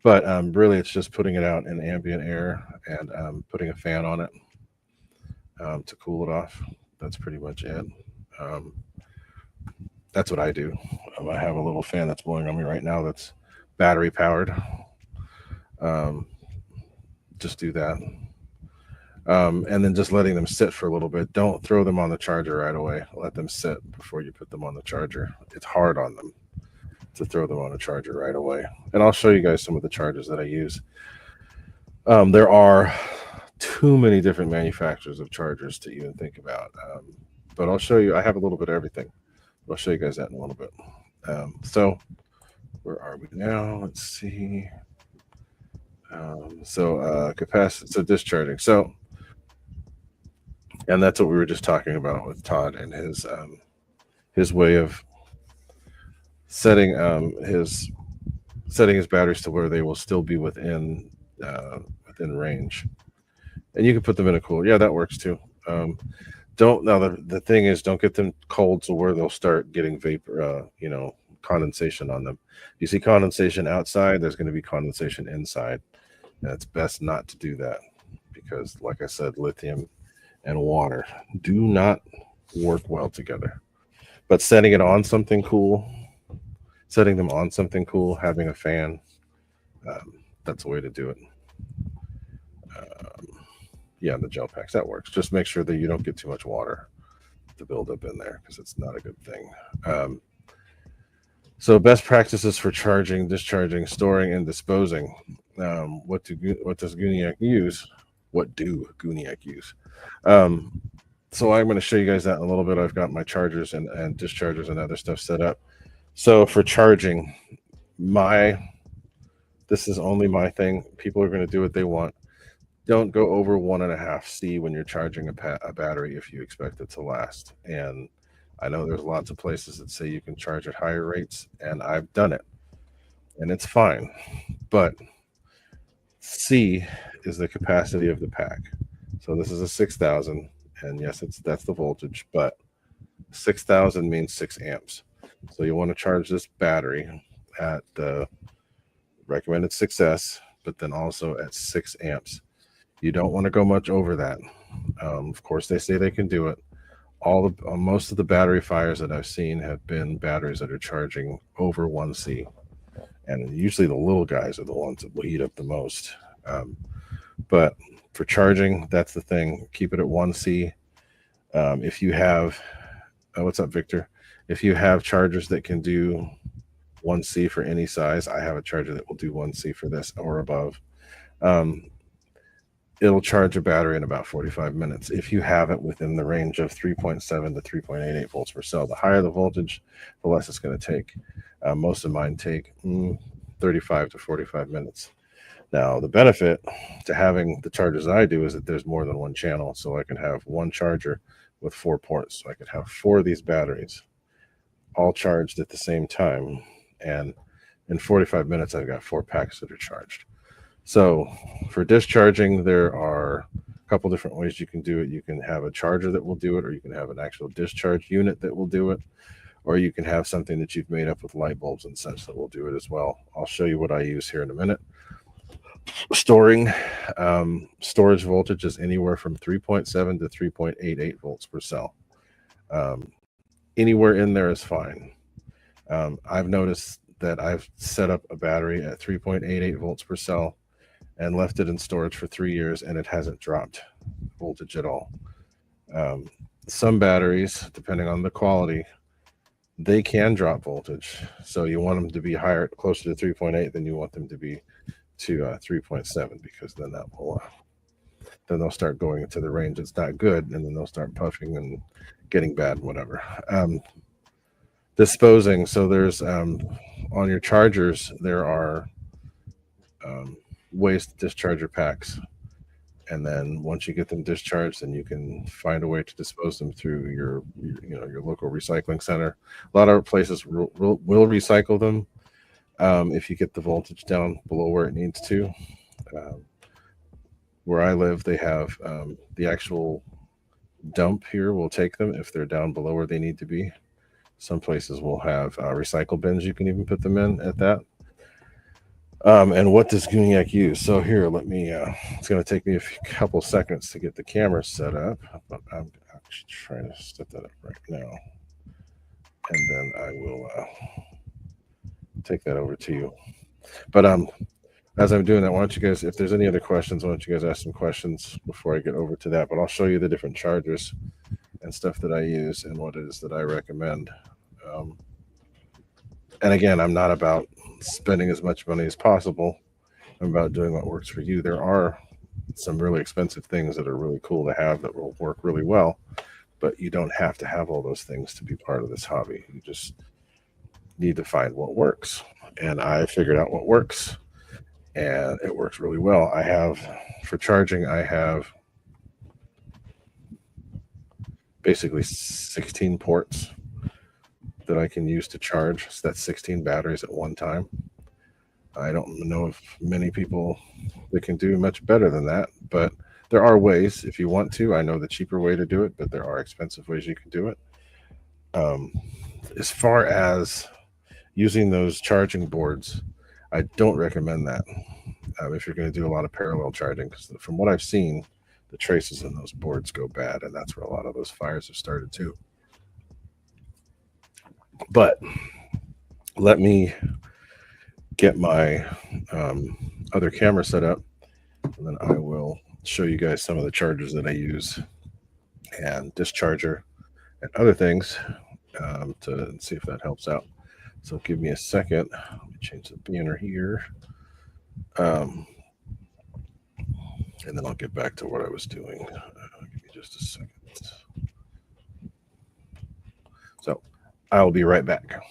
But really, it's just putting it out in ambient air and putting a fan on it to cool it off. That's pretty much it. Um, that's what I do. I have a little fan that's blowing on me right now that's battery powered. Um, just do that. And then just letting them sit for a little bit. Don't throw them on the charger right away. Let them sit before you put them on the charger. It's hard on them to throw them on a charger right away. And I'll show you guys some of the chargers that I use. There are too many different manufacturers of chargers to even think about. But I'll show you. I have a little bit of everything. I'll show you guys that in a little bit. So where are we now? Let's see. Capacity, so discharging. So, and that's what we were just talking about with Todd and his way of setting his batteries to where they will still be within range, and you can put them in a cooler. Yeah, that works too. Don't now the thing is, don't get them cold to where they'll start getting vapor, condensation on them. You see condensation outside, there's going to be condensation inside, and it's best not to do that because, like I said, lithium and water do not work well together. But setting them on something cool, having a fan, that's the way to do it. Um, yeah, the gel packs, that works. Just make sure that you don't get too much water to build up in there because it's not a good thing. So best practices for charging, discharging, storing, and disposing. What does Gooniac use? What do Gooniac use? Um, so I'm going to show you guys that in a little bit. I've got my chargers and dischargers and other stuff set up. So for charging, this is only my thing. People are going to do what they want. Don't go over 1.5 C when you're charging a battery if you expect it to last. And I know there's lots of places that say you can charge at higher rates, and I've done it, and it's fine. But C is the capacity of the pack. So this is a 6,000, and yes, that's the voltage, but 6,000 means 6 amps. So you want to charge this battery at the recommended 6S, but then also at 6 amps. You don't want to go much over that. Of course, they say they can do it. Most of the battery fires that I've seen have been batteries that are charging over 1C, and usually the little guys are the ones that will heat up the most. But for charging, that's the thing. Keep it at 1C. If you have, what's up, Victor? If you have chargers that can do 1C for any size, I have a charger that will do 1C for this or above. It'll charge a battery in about 45 minutes if you have it within the range of 3.7 to 3.88 volts per cell. The higher the voltage, the less it's going to take. Most of mine take 35 to 45 minutes. Now, the benefit to having the chargers I do is that there's more than one channel, so I can have one charger with 4 ports. So I could have 4 of these batteries all charged at the same time, and in 45 minutes, I've got 4 packs that are charged. So for discharging, there are a couple different ways you can do it. You can have a charger that will do it, or you can have an actual discharge unit that will do it, or you can have something that you've made up with light bulbs and such that will do it as well. I'll show you what I use here in a minute. Storage voltage is anywhere from 3.7 to 3.88 volts per cell. Anywhere in there is fine. I've noticed that I've set up a battery at 3.88 volts per cell and left it in storage for 3 years, and it hasn't dropped voltage at all. Some batteries, depending on the quality, they can drop voltage. So you want them to be higher, closer to 3.8 than you want them to be to 3.7, because then that will then they'll start going into the range that's not good, and then they'll start puffing and getting bad, whatever. Disposing. So there's on your chargers, there are waste discharger packs, and then once you get them discharged, then you can find a way to dispose them through your your local recycling center. A lot of places will recycle them if you get the voltage down below where it needs to. Where I live, they have the actual dump here will take them if they're down below where they need to be. Some places will have recycle bins you can even put them in at that. And what does Gooniac use? So here, let me, it's going to take me a couple seconds to get the camera set up, but I'm actually trying to set that up right now. And then I will take that over to you. But as I'm doing that, why don't you guys, if there's any other questions, why don't you guys ask some questions before I get over to that. But I'll show you the different chargers and stuff that I use and what it is that I recommend. And again, I'm not about spending as much money as possible. I'm about doing what works for you. There are some really expensive things that are really cool to have that will work really well, but you don't have to have all those things to be part of this hobby. You just need to find what works. And I figured out what works, and it works really well. I have, for charging, I have basically 16 ports that I can use to charge. So that's 16 batteries at one time. I don't know if many people that can do much better than that, but there are ways if you want to. I know the cheaper way to do it, but there are expensive ways you can do it. As far as using those charging boards, I don't recommend that if you're going to do a lot of parallel charging, because from what I've seen, the traces in those boards go bad, and that's where a lot of those fires have started too. But let me get my other camera set up, and then I will show you guys some of the chargers that I use and discharger and other things to see if that helps out. So give me a second. Let me change the banner here. And then I'll get back to what I was doing. Give me just a second. So I'll be right back.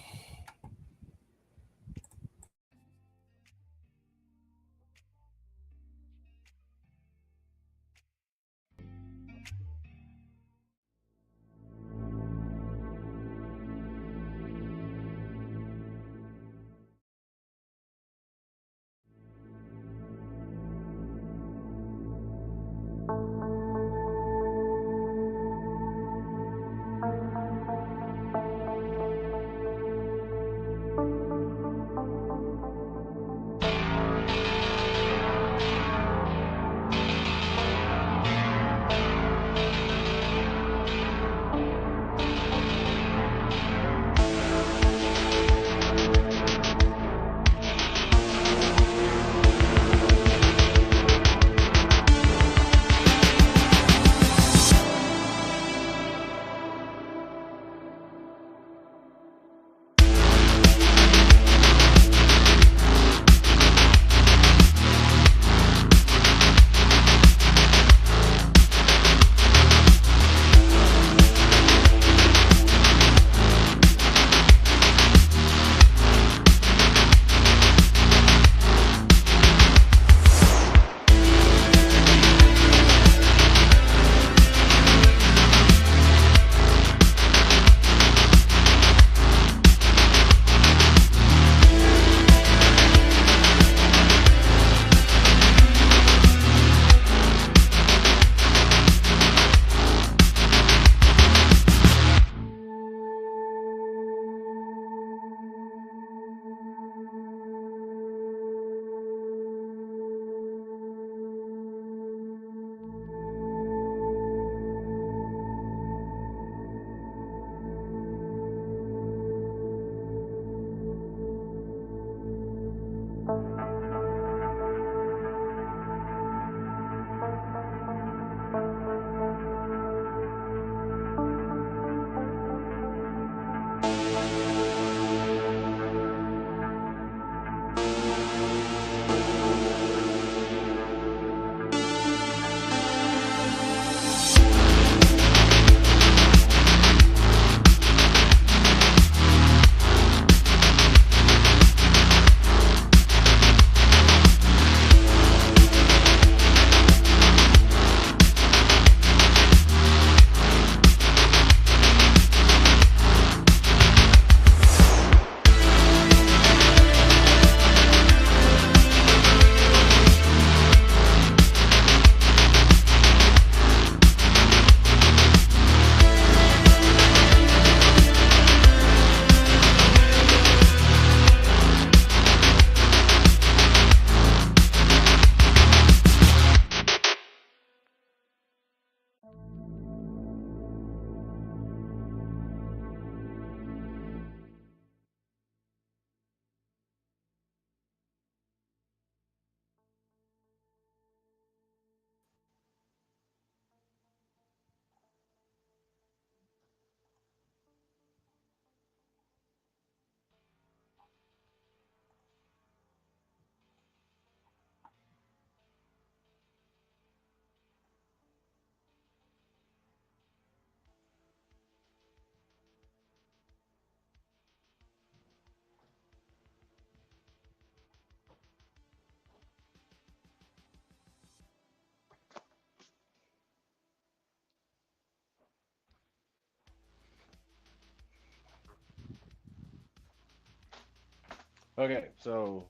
Okay, so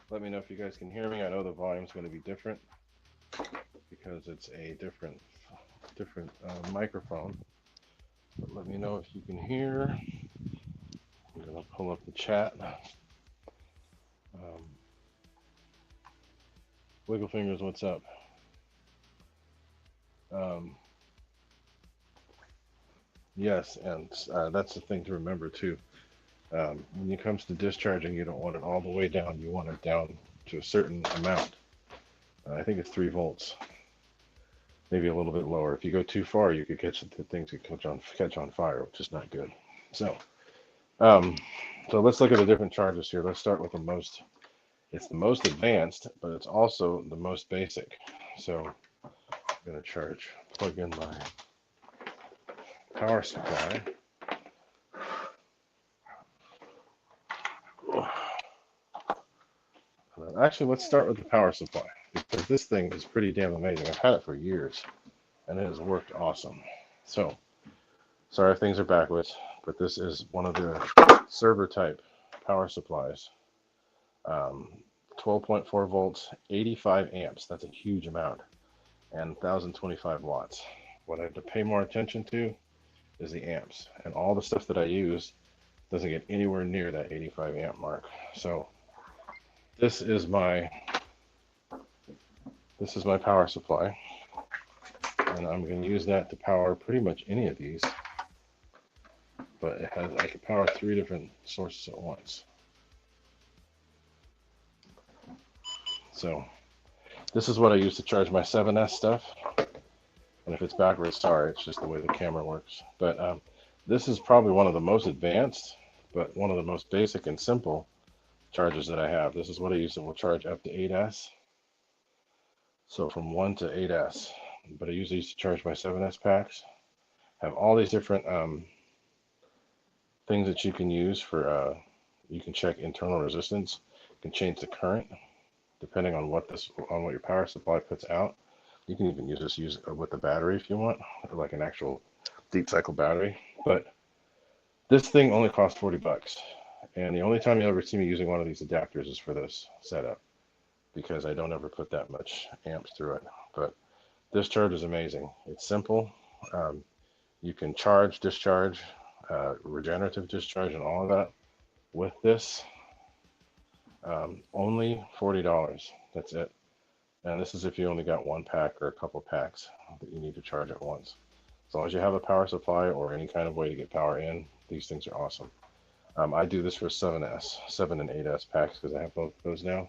let me know if you guys can hear me. I know the volume's going to be different because it's a different microphone. But let me know if you can hear. I'm going to pull up the chat. Um, Wiggle Fingers, what's up? Um, yes, and that's the thing to remember too. When it comes to discharging, you don't want it all the way down. You want it down to a certain amount. I think it's 3 volts, maybe a little bit lower. If you go too far, you could catch the things could catch on fire, which is not good. So, um, so let's look at the different charges here. Let's start with the most. It's the most advanced, but it's also the most basic. So I'm gonna plug in my power supply. Actually, let's start with the power supply because this thing is pretty damn amazing. I've had it for years and it has worked awesome. So, sorry if things are backwards, but this is one of the server type power supplies. Um, 12.4 volts, 85 amps. That's a huge amount, and 1025 watts. What I have to pay more attention to is the amps, and all the stuff that I use doesn't get anywhere near that 85 amp mark. So this is my power supply, and I'm going to use that to power pretty much any of these. But I can power 3 different sources at once. So this is what I use to charge my 7S stuff. And if it's backwards, sorry, it's just the way the camera works. But this is probably one of the most advanced, but one of the most basic and simple chargers that I have. This is what I use. It will charge up to 8S. So from 1 to 8S. But I usually used to charge my 7S packs. Have all these different things that you can use for, you can check internal resistance. You can change the current depending on what your power supply puts out. You can even use with the battery if you want, like an actual deep cycle battery. But this thing only costs 40 bucks. And the only time you'll ever see me using one of these adapters is for this setup because I don't ever put that much amps through it. But this charge is amazing. It's simple. You can charge, discharge, regenerative discharge, and all of that with this. Only $40. That's it. And this is if you only got 1 pack or a couple packs that you need to charge at once. As long as you have a power supply or any kind of way to get power in, these things are awesome. I do this for 7S, 7 and 8S packs because I have both of those now.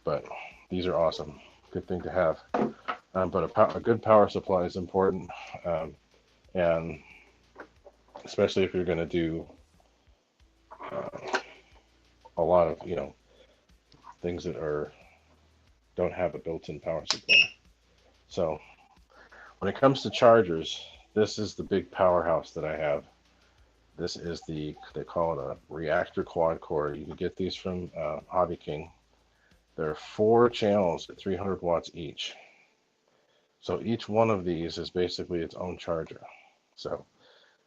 But these are awesome. Good thing to have. But a good power supply is important. And especially if you're going to do a lot of, things that don't have a built-in power supply. So when it comes to chargers, this is the big powerhouse that I have. This is they call it a reactor quad core. You can get these from Hobby King. There are 4 channels at 300 watts each. So each one of these is basically its own charger. So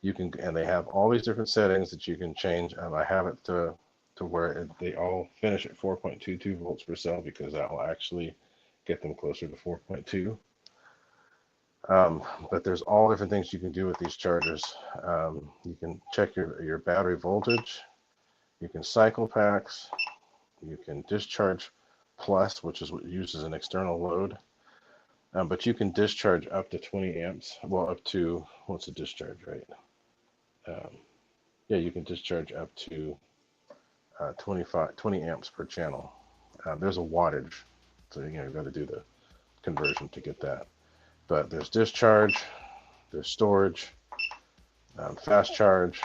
and they have all these different settings that you can change. I have it to where they all finish at 4.22 volts per cell because that will actually get them closer to 4.2. But there's all different things you can do with these chargers. You can check your battery voltage. You can cycle packs. You can discharge plus, which is what uses an external load. But you can discharge up to 20 amps. Well, up to, what's the discharge rate? Yeah, you can discharge up to 20 amps per channel. There's a wattage, so you've got to do the conversion to get that. But there's discharge, there's storage, fast charge,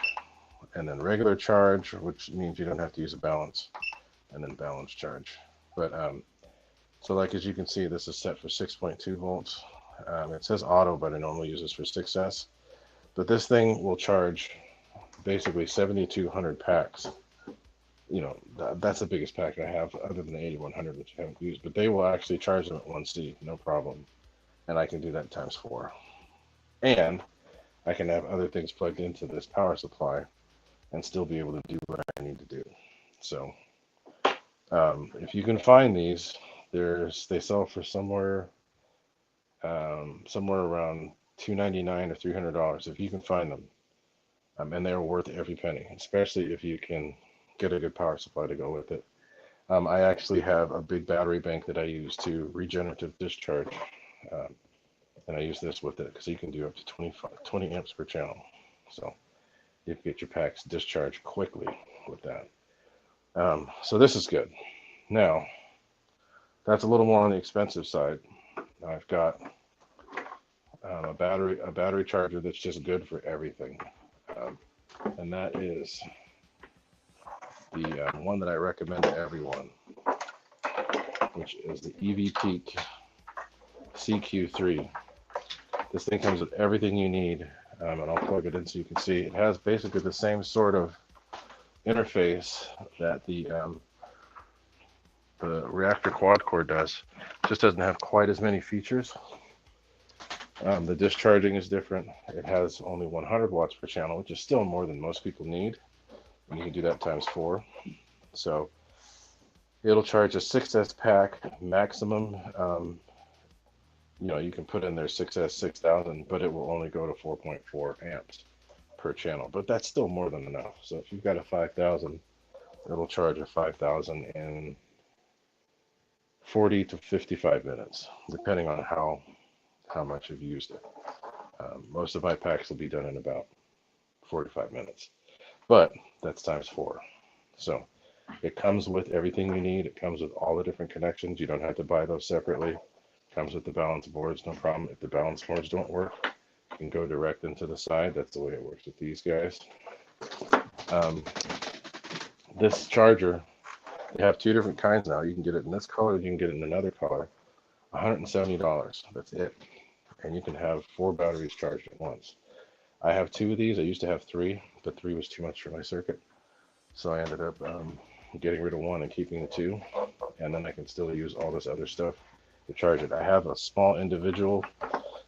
and then regular charge, which means you don't have to use a balance, and then balance charge. But so like as you can see, this is set for 6.2 volts. It says auto, but I normally use this for 6S. But this thing will charge basically 7,200 packs. That's the biggest pack I have other than the 8100, which I haven't used. But they will actually charge them at 1C, no problem. And I can do that times 4. And I can have other things plugged into this power supply and still be able to do what I need to do. So If you can find these, they sell for somewhere around $299 or $300 if you can find them, and they're worth every penny, especially if you can get a good power supply to go with it. I actually have a big battery bank that I use to regenerative discharge, um, and I use this with it because you can do up to 20 amps per channel. So you can get your packs discharged quickly with that. So this is good. Now, that's a little more on the expensive side. I've got a battery charger that's just good for everything, um, and that is the one that I recommend to everyone, which is the EV Peak CQ3. This thing comes with everything you need, and I'll plug it in so you can see. It has basically the same sort of interface that the reactor quad core does. Just doesn't have quite as many features. The discharging is different. It has only 100 watts per channel, which is still more than most people need. And you can do that times 4. So it'll charge a 6S pack maximum. You can put in there 6S 6000, but it will only go to 4.4 amps per channel. But that's still more than enough. So if you've got a 5000, it'll charge a 5000 in 40 to 55 minutes, depending on how much you've used it. Most of my packs will be done in about 45 minutes, but that's times 4. So it comes with everything you need. It comes with all the different connections. You don't have to buy those separately. It comes with the balance boards, no problem. If the balance boards don't work, you can go direct into the side. That's the way it works with these guys. This charger, they have 2 different kinds now. You can get it in this color, you can get it in another color. $170, that's it. And you can have 4 batteries charged at once. I have 2 of these. I used to have 3, but 3 was too much for my circuit. So I ended up getting rid of 1 and keeping the 2. And then I can still use all this other stuff to charge it. I have a small individual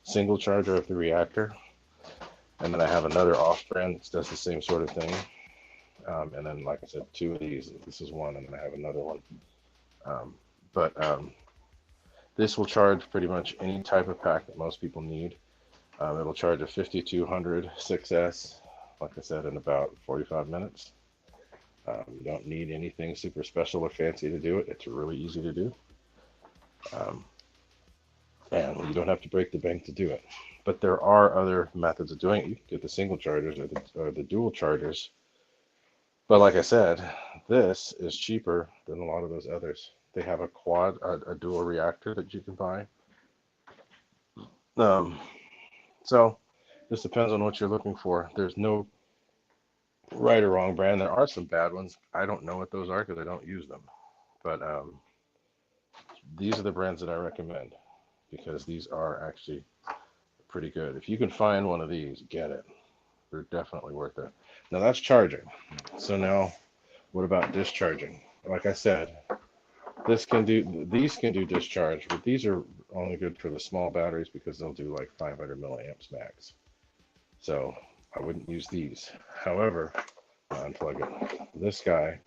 single charger of the reactor. And then I have another off-brand that does the same sort of thing. And then, like I said, 2 of these. This is 1, and then I have another one. But this will charge pretty much any type of pack that most people need. It'll charge a 5200 6S, like I said, in about 45 minutes. You don't need anything super special or fancy to do it. It's really easy to do. And you don't have to break the bank to do it. But there are other methods of doing it. You can get the single chargers or the dual chargers. But like I said, this is cheaper than a lot of those others. They have a dual reactor that you can buy. So this depends on what you're looking for. There's no right or wrong brand. There are some bad ones. I don't know what those are because I don't use them. But these are the brands that I recommend because these are actually pretty good. If you can find one of these, get it. They're definitely worth it. Now that's charging. So now, what about discharging? Like I said, these can do discharge, but these are only good for the small batteries because they'll do like 500 milliamps max. So I wouldn't use these. However, unplug it. This guy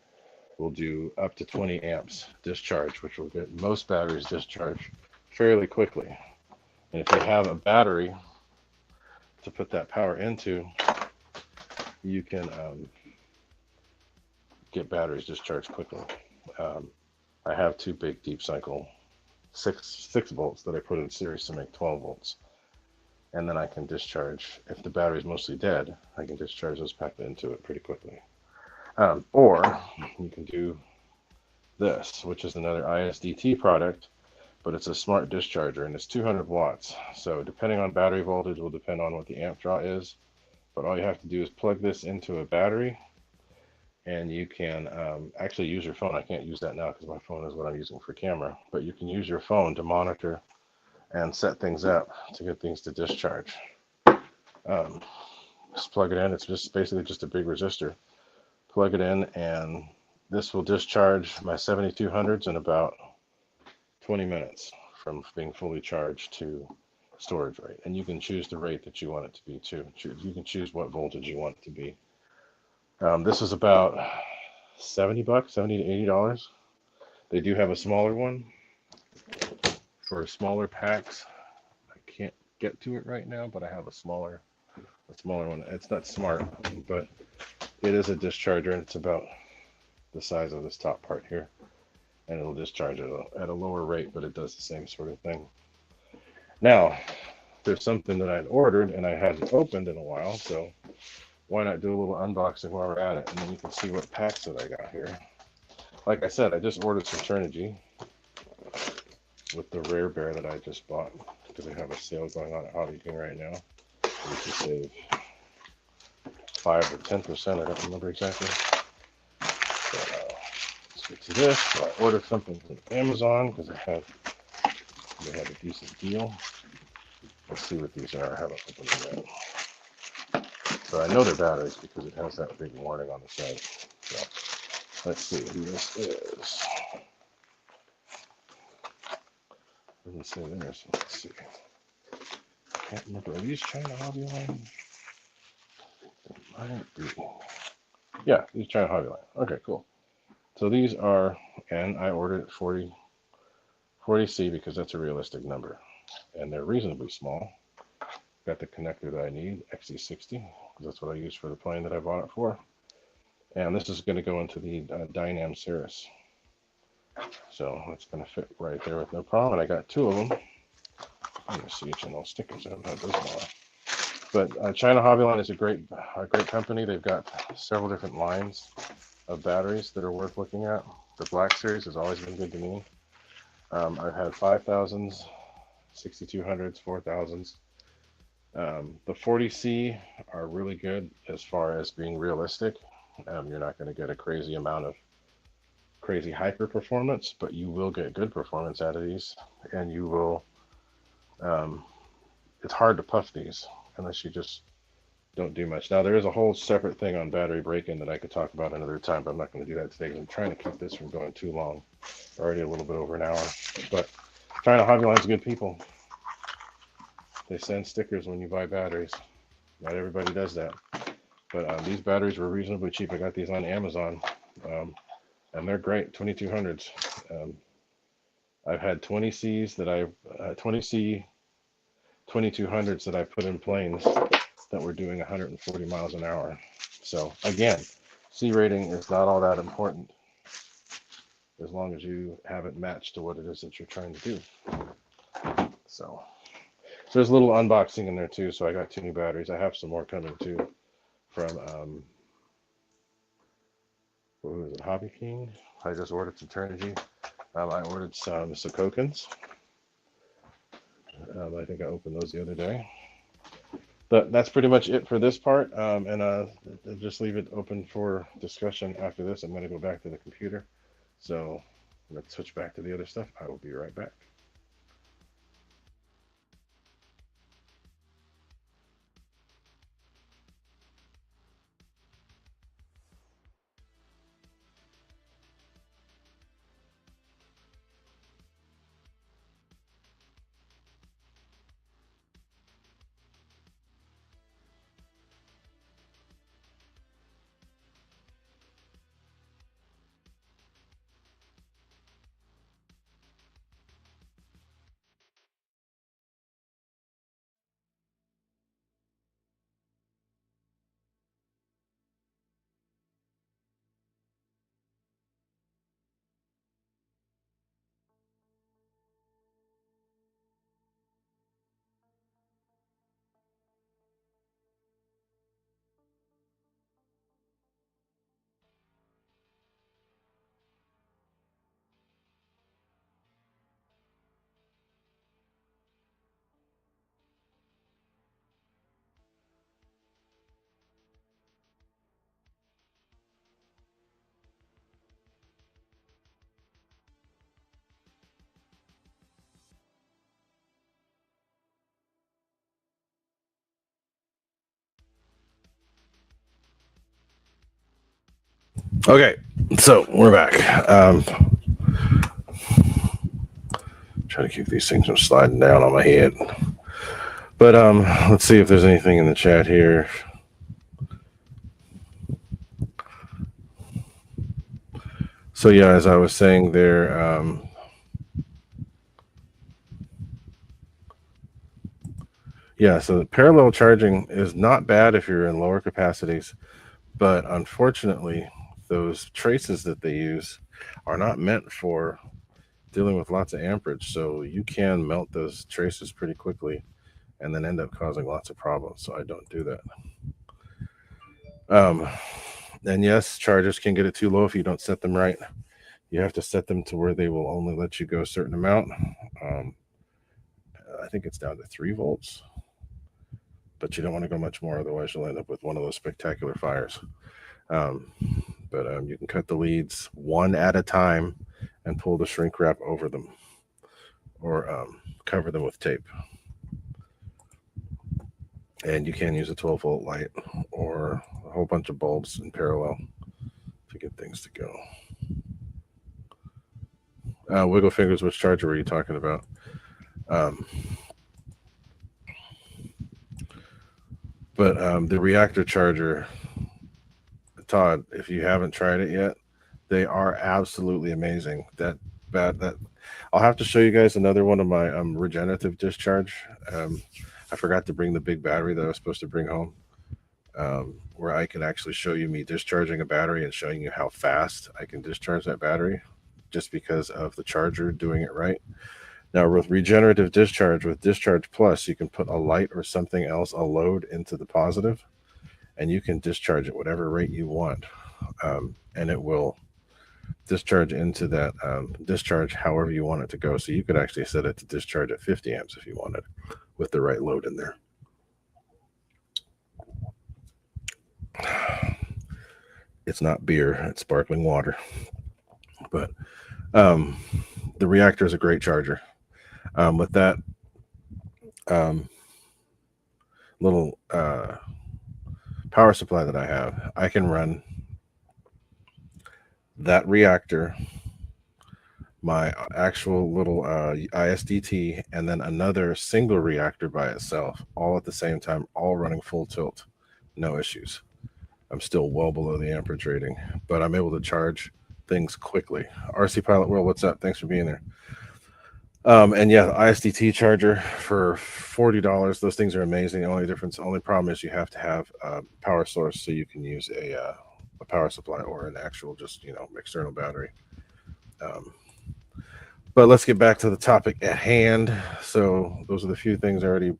will do up to 20 amps discharge, which will get most batteries discharged fairly quickly. And if you have a battery to put that power into, you can get batteries discharged quickly. I have 2 big deep cycle 6 volts that I put in series to make 12 volts. And then I can discharge, if the battery is mostly dead, I can discharge those back into it pretty quickly. Or you can do this, which is another ISDT product, but it's a smart discharger and it's 200 watts. So depending on battery voltage will depend on what the amp draw is. But all you have to do is plug this into a battery and you can actually use your phone. I can't use that now because my phone is what I'm using for camera, but you can use your phone to monitor and set things up to get things to discharge. Just plug it in. It's just basically just a big resistor. Plug it in and this will discharge my 7200s in about 20 minutes from being fully charged to storage rate. And you can choose the rate that you want it to be too. You can choose what voltage you want it to be. This is about $70, $70 to $80. They do have a smaller one for smaller packs. I can't get to it right now, but I have a smaller one. It's not smart, but it is a discharger, and it's about the size of this top part here, and it'll discharge at a lower rate, but it does the same sort of thing. Now, there's something that I'd ordered and I hadn't opened in a while, so why not do a little unboxing while we're at it, and then you can see what packs that I got here. Like I said, I just ordered some Turnigy with the Rare Bear that I just bought because they have a sale going on at Hobby King right now. You can save 5 or 10%, I don't remember exactly. So, let's get to this. So I ordered something from Amazon because they had a decent deal. Let's see what these are. I haven't opened them yet. So I know they're batteries because it has that big warning on the side. So let's see who this is. Doesn't say there, so let's see. I can't remember. Are these China Hobby Line? They might be. Yeah, these China Hobby Line. Okay, cool. So these are, and I ordered 40C because that's a realistic number. And they're reasonably small. Got the connector that I need, XC60, because that's what I use for the plane that I bought it for. And this is going to go into the Dynam Cirrus. So it's going to fit right there with no problem. And I got 2 of them. Let me see each of those stickers. I haven't had those in a while. But China Hobby Line is a great company. They've got several different lines of batteries that are worth looking at. The Black Series has always been good to me. I've had 5000s, 6200s, 4000s. The 40C are really good as far as being realistic. You're not going to get a crazy amount of crazy hyper performance, but you will get good performance out of these, and you will. It's hard to puff these unless you just don't do much. Now there is a whole separate thing on battery break-in that I could talk about another time, but I'm not going to do that today because I'm trying to keep this from going too long. Already a little bit over an hour, but China Hobby Line's good people. They send stickers when you buy batteries. Not everybody does that, but these batteries were reasonably cheap. I got these on Amazon, and they're great. 2200s. I've had 20C 2200s that I put in planes that were doing 140 miles an hour. So again, C rating is not all that important as long as you have it matched to what it is that you're trying to do. So there's a little unboxing in there too. So I got 2 new batteries. I have some more coming too from what was it, Hobby King. I just ordered some Turnigy. I ordered some Sokokins. I think I opened those the other day. But that's pretty much it for this part. And I'll just leave it open for discussion after this. I'm going to go back to the computer. So let's switch back to the other stuff. I will be right back. Okay, so we're back. Trying to keep these things from sliding down on my head. But let's see if there's anything in the chat here. So yeah, as I was saying there, yeah, so parallel charging is not bad if you're in lower capacities, but unfortunately, those traces that they use are not meant for dealing with lots of amperage. So you can melt those traces pretty quickly and then end up causing lots of problems. So I don't do that. Um, and yes, chargers can get it too low if you don't set them right. You have to set them to where they will only let you go a certain amount. Um, I think it's down to 3 volts, but you don't want to go much more, otherwise you'll end up with one of those spectacular fires. Um, but you can cut the leads one at a time and pull the shrink wrap over them, or cover them with tape. And you can use a 12-volt light or a whole bunch of bulbs in parallel to get things to go. Wiggle fingers, which charger were you talking about? Um, but the reactor charger, Todd, if you haven't tried it yet, they are absolutely amazing. That I'll have to show you guys another one of my regenerative discharge. I forgot to bring the big battery that I was supposed to bring home, where I can actually show you me discharging a battery and showing you how fast I can discharge that battery, just because of the charger doing it right. Now, with regenerative discharge, with Discharge Plus, you can put a light or something else, a load, into the positive, and you can discharge at whatever rate you want, and it will discharge into that discharge however you want it to go. So you could actually set it to discharge at 50 amps if you wanted, with the right load in there. It's not beer, it's sparkling water. But um, the reactor is a great charger. With that um, little power supply that I have, I can run that reactor, my actual little ISDT, and then another single reactor by itself, all at the same time, all running full tilt. No issues. I'm still well below the amperage rating, but I'm able to charge things quickly. RC Pilot World, what's up? Thanks for being there. And yeah, the ISDT charger for $40. Those things are amazing. The only problem is you have to have a power source, so you can use a power supply or an actual just external battery. But let's get back to the topic at hand. So those are the few things already.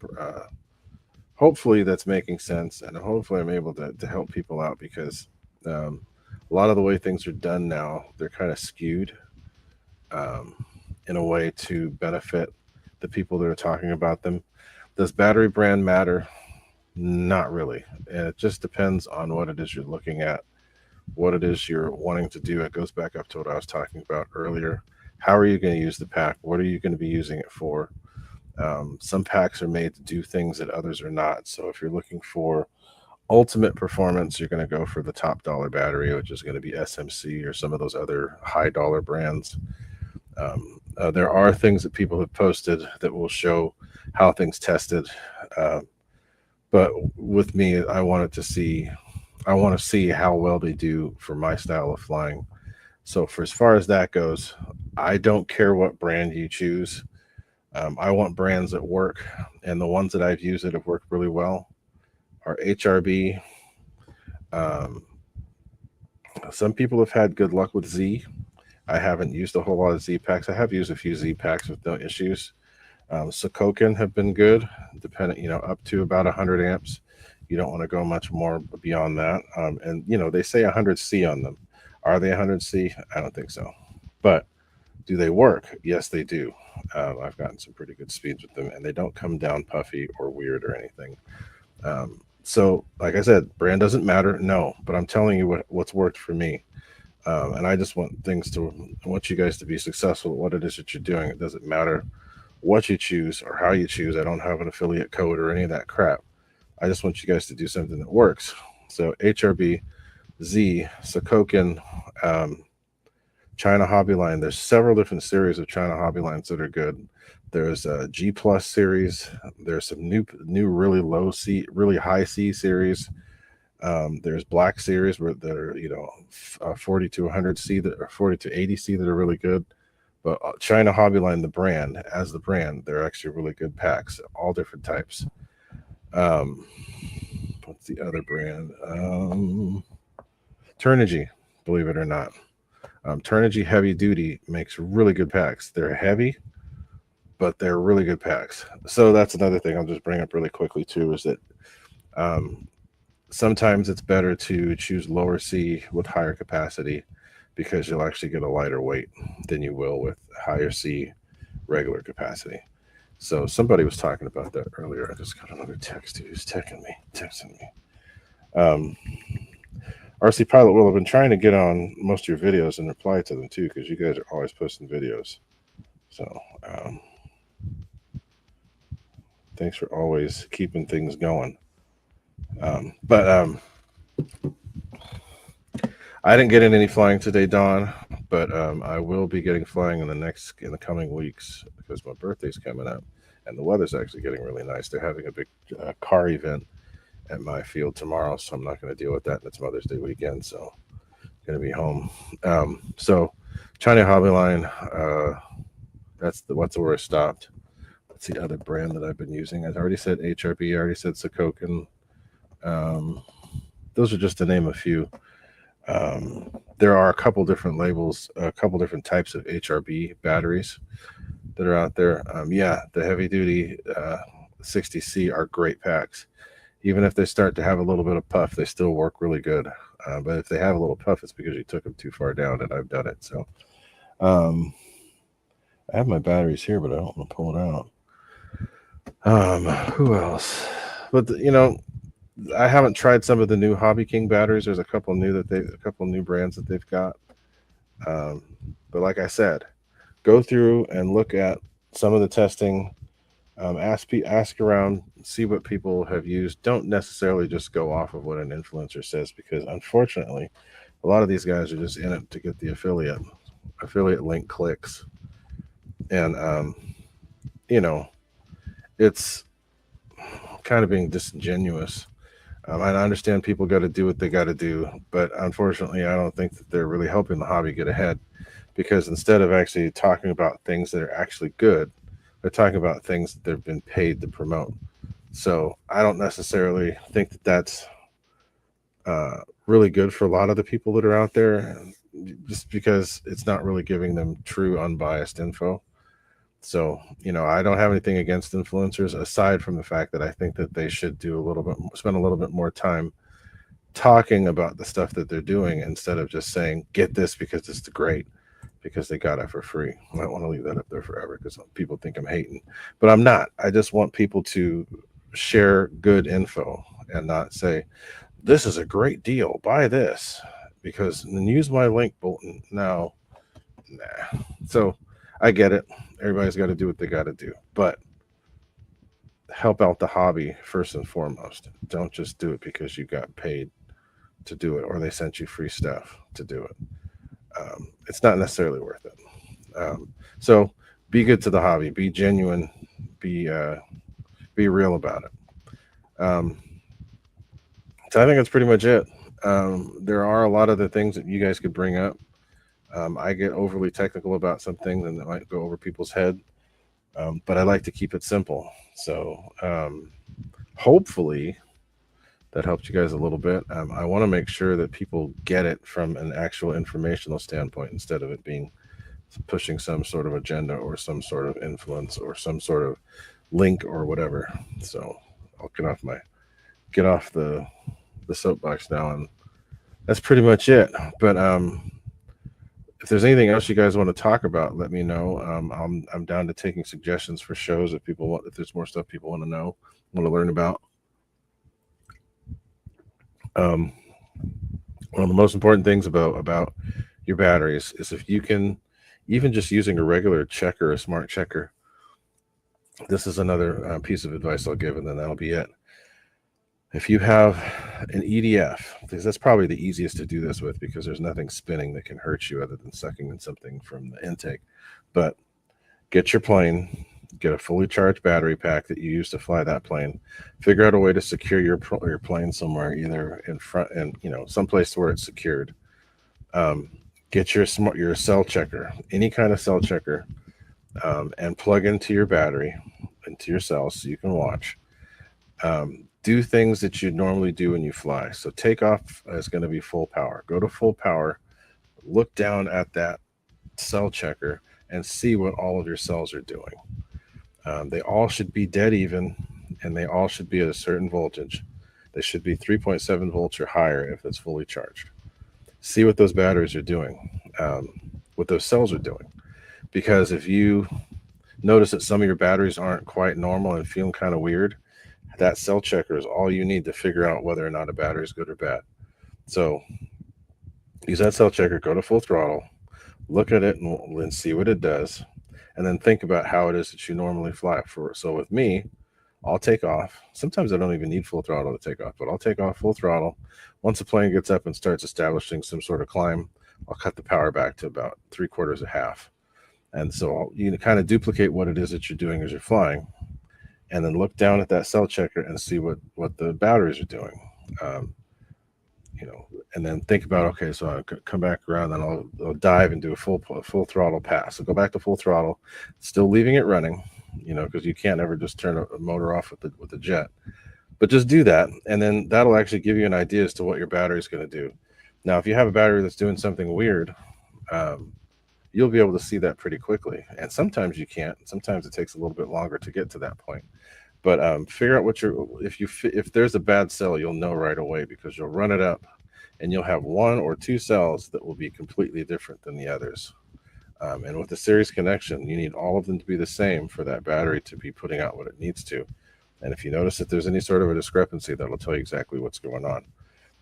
Hopefully that's making sense, and hopefully I'm able to help people out, because a lot of the way things are done now, they're kind of skewed in a way to benefit the people that are talking about them. Does battery brand matter? Not really. And it just depends on what it is you're looking at, what it is you're wanting to do. It goes back up to what I was talking about earlier. How are you going to use the pack? What are you going to be using it for? Some packs are made to do things that others are not. So if you're looking for ultimate performance, you're going to go for the top dollar battery, which is going to be SMC or some of those other high dollar brands. There are things that people have posted that will show how things tested. But with me, I want to see how well they do for my style of flying. So for as far as that goes, I don't care what brand you choose. I want brands that work, and the ones that I've used that have worked really well are HRB. Um, some people have had good luck with Z. I haven't used a whole lot of Z packs. I have used a few Z packs with no issues. Sokokin have been good, depending, up to about 100 amps. You don't want to go much more beyond that. And they say 100C on them. Are they 100C? I don't think so. But do they work? Yes, they do. I've gotten some pretty good speeds with them, and they don't come down puffy or weird or anything. So, like I said, brand doesn't matter. No, but I'm telling you what's worked for me. And I just want I want you guys to be successful at what it is that you're doing. It doesn't matter what you choose or how you choose. I don't have an affiliate code or any of that crap. I just want you guys to do something that works. So HRB, Z, Sokokin, China Hobbyline. There's several different series of China Hobbylines that are good. There's a G Plus series. There's some new really low C, really high C series. There's Black Series that are 40 to 100C that are 40 to 80C that are really good. But China Hobbyline, the brand, they're actually really good packs, all different types. What's the other brand? Turnigy, believe it or not. Turnigy Heavy Duty makes really good packs. They're heavy, but they're really good packs. So that's another thing I'll just bring up really quickly too, is that sometimes it's better to choose lower C with higher capacity because you'll actually get a lighter weight than you will with higher C regular capacity. So somebody was talking about that earlier. I just got another text who's texting me. RC Pilot will have been trying to get on most of your videos and reply to them too, because you guys are always posting videos. So thanks for always keeping things going. But I didn't get in any flying today, Dawn, but I will be getting flying in the coming weeks because my birthday's coming up and the weather's actually getting really nice. They're having a big car event at my field tomorrow, so I'm not going to deal with that. And it's Mother's Day weekend, so I'm going to be home. So China Hobbyline, that's where I stopped. What's the other brand that I've been using? I already said HRB. I already said Sokokin. Those are just to name a few. There are a couple different labels, a couple different types of HRB batteries that are out there. The heavy duty 60C are great packs. Even if they start to have a little bit of puff, they still work really good. But if they have a little puff, it's because you took them too far down, and I've done it. So I have my batteries here, but I don't want to pull it out. Who else? But I haven't tried some of the new Hobby King batteries. There's a couple new brands that they've got. But like I said, go through and look at some of the testing. Ask around, see what people have used. Don't necessarily just go off of what an influencer says, because unfortunately, a lot of these guys are just in it to get the affiliate link clicks, and it's kind of being disingenuous. I understand people got to do what they got to do, but unfortunately, I don't think that they're really helping the hobby get ahead, because instead of actually talking about things that are actually good, they're talking about things that they've been paid to promote. So I don't necessarily think that that's really good for a lot of the people that are out there, just because it's not really giving them true unbiased info. So, I don't have anything against influencers, aside from the fact that I think that they should spend a little bit more time talking about the stuff that they're doing, instead of just saying, get this because it's great, because they got it for free. I don't want to leave that up there forever because people think I'm hating, but I'm not. I just want people to share good info and not say, this is a great deal, buy this, because then use my link, Bolton. No, nah. So I get it. Everybody's got to do what they got to do, but help out the hobby first and foremost. Don't just do it because you got paid to do it, or they sent you free stuff to do it. It's not necessarily worth it. So be good to the hobby, be genuine, be real about it. So I think that's pretty much it. There are a lot of the things that you guys could bring up. I get overly technical about some things, and it might go over people's head, but I like to keep it simple. So hopefully that helped you guys a little bit. I want to make sure that people get it from an actual informational standpoint, instead of it being pushing some sort of agenda or some sort of influence or some sort of link or whatever. So I'll get off the soapbox now, and that's pretty much it. But if there's anything else you guys want to talk about, let me know. I'm down to taking suggestions for shows if there's more stuff people want to know, want to learn about. One of the most important things about your batteries is, if you can, even just using a regular checker, a smart checker. This is another piece of advice I'll give, and then that'll be it. If you have an EDF, because that's probably the easiest to do this with, because there's nothing spinning that can hurt you other than sucking in something from the intake. But get your plane, Get a fully charged battery pack that you use to fly that plane. Figure out a way to secure your plane somewhere, either in front and someplace where it's secured. Um, get your cell checker, any kind of cell checker, and plug into your battery, into your cells, so you can watch. Do things that you normally do when you fly. So takeoff is going to be full power. Go to full power. Look down at that cell checker and see what all of your cells are doing. They all should be dead even, and they all should be at a certain voltage. They should be 3.7 volts or higher if it's fully charged. See what those batteries are doing, what those cells are doing. Because if you notice that some of your batteries aren't quite normal and feeling kind of weird, that cell checker is all you need to figure out whether or not a battery is good or bad. So use that cell checker, go to full throttle, look at it and see what it does, and then think about how it is that you normally fly for. So with me, I'll take off. Sometimes I don't even need full throttle to take off, but I'll take off full throttle. Once the plane gets up and starts establishing some sort of climb, I'll cut the power back to about 3/4 of half. And so you kind of duplicate what it is that you're doing as you're flying, and then look down at that cell checker and see what the batteries are doing. Um, and then think about, okay, so I'll come back around, then I'll dive and do a full throttle pass. So go back to full throttle, still leaving it running, because you can't ever just turn a motor off with the jet. But just do that, and then that'll actually give you an idea as to what your battery is going to do. Now, if you have a battery that's doing something weird, you'll be able to see that pretty quickly. And sometimes you can't. Sometimes it takes a little bit longer to get to that point. But figure out if there's a bad cell, you'll know right away, because you'll run it up, and you'll have one or two cells that will be completely different than the others. And with the series connection, you need all of them to be the same for that battery to be putting out what it needs to. And if you notice that there's any sort of a discrepancy, that'll tell you exactly what's going on.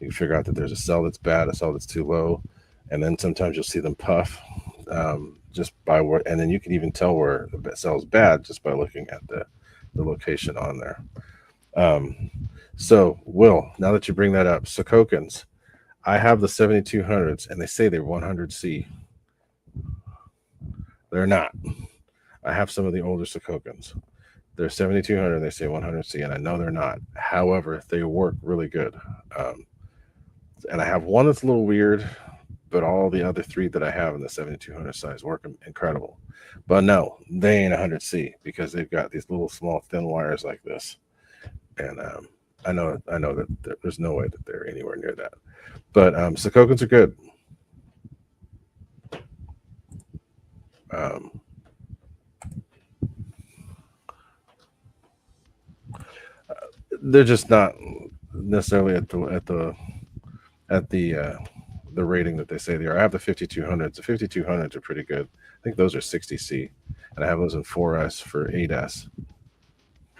You can figure out that there's a cell that's bad, a cell that's too low, and then sometimes you'll see them puff, just by what, and then you can even tell where the cell's bad just by looking at the location on there. So, Will, now that you bring that up, Sokokins, I have the 7200s, and they say they're 100C. They're not. I have some of the older Sokokins. They're 7200, they say 100C, and I know they're not. However, they work really good. And I have one that's a little weird, but all the other three that I have in the 7200 size work incredible. But no, they ain't 100C, because they've got these little small thin wires like this. And I know that there's no way that they're anywhere near that. But Sokokins are good. They're just not necessarily at the rating that they say they are. I have the 5200s. The 5200s are pretty good. I think those are 60C, and I have those in 4S for 8S,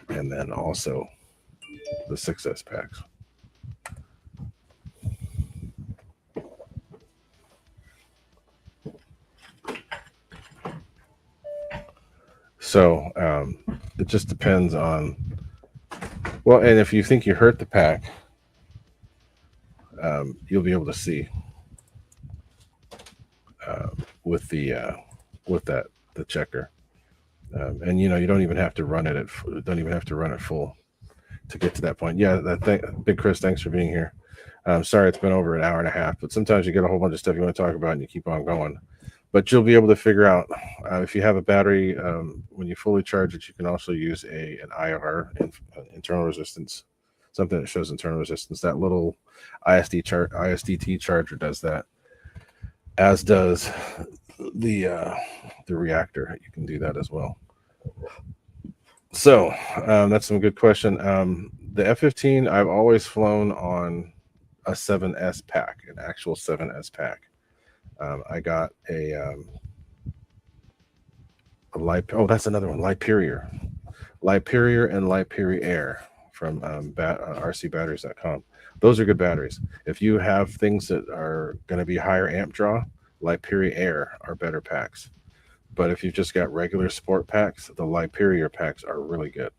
and then also the 6S packs. So it just depends on, well, and if you think you hurt the pack, you'll be able to see with the checker, and you don't even have to run it full to get to that point. Yeah, Big Chris, thanks for being here. Sorry it's been over an hour and a half, but sometimes you get a whole bunch of stuff you want to talk about and you keep on going. But you'll be able to figure out if you have a battery, when you fully charge it, you can also use an IR, internal resistance, something that shows internal resistance. That little ISDT charger does that, as does the reactor. You can do that as well. So that's some good question. The F-15, I've always flown on a 7S pack, an actual 7S pack. I got a that's another one, Liperior and Liperior Air from rcbatteries.com. Those are good batteries. If you have things that are going to be higher amp draw, Liperior Air are better packs. But if you've just got regular sport packs, the Liperior packs are really good.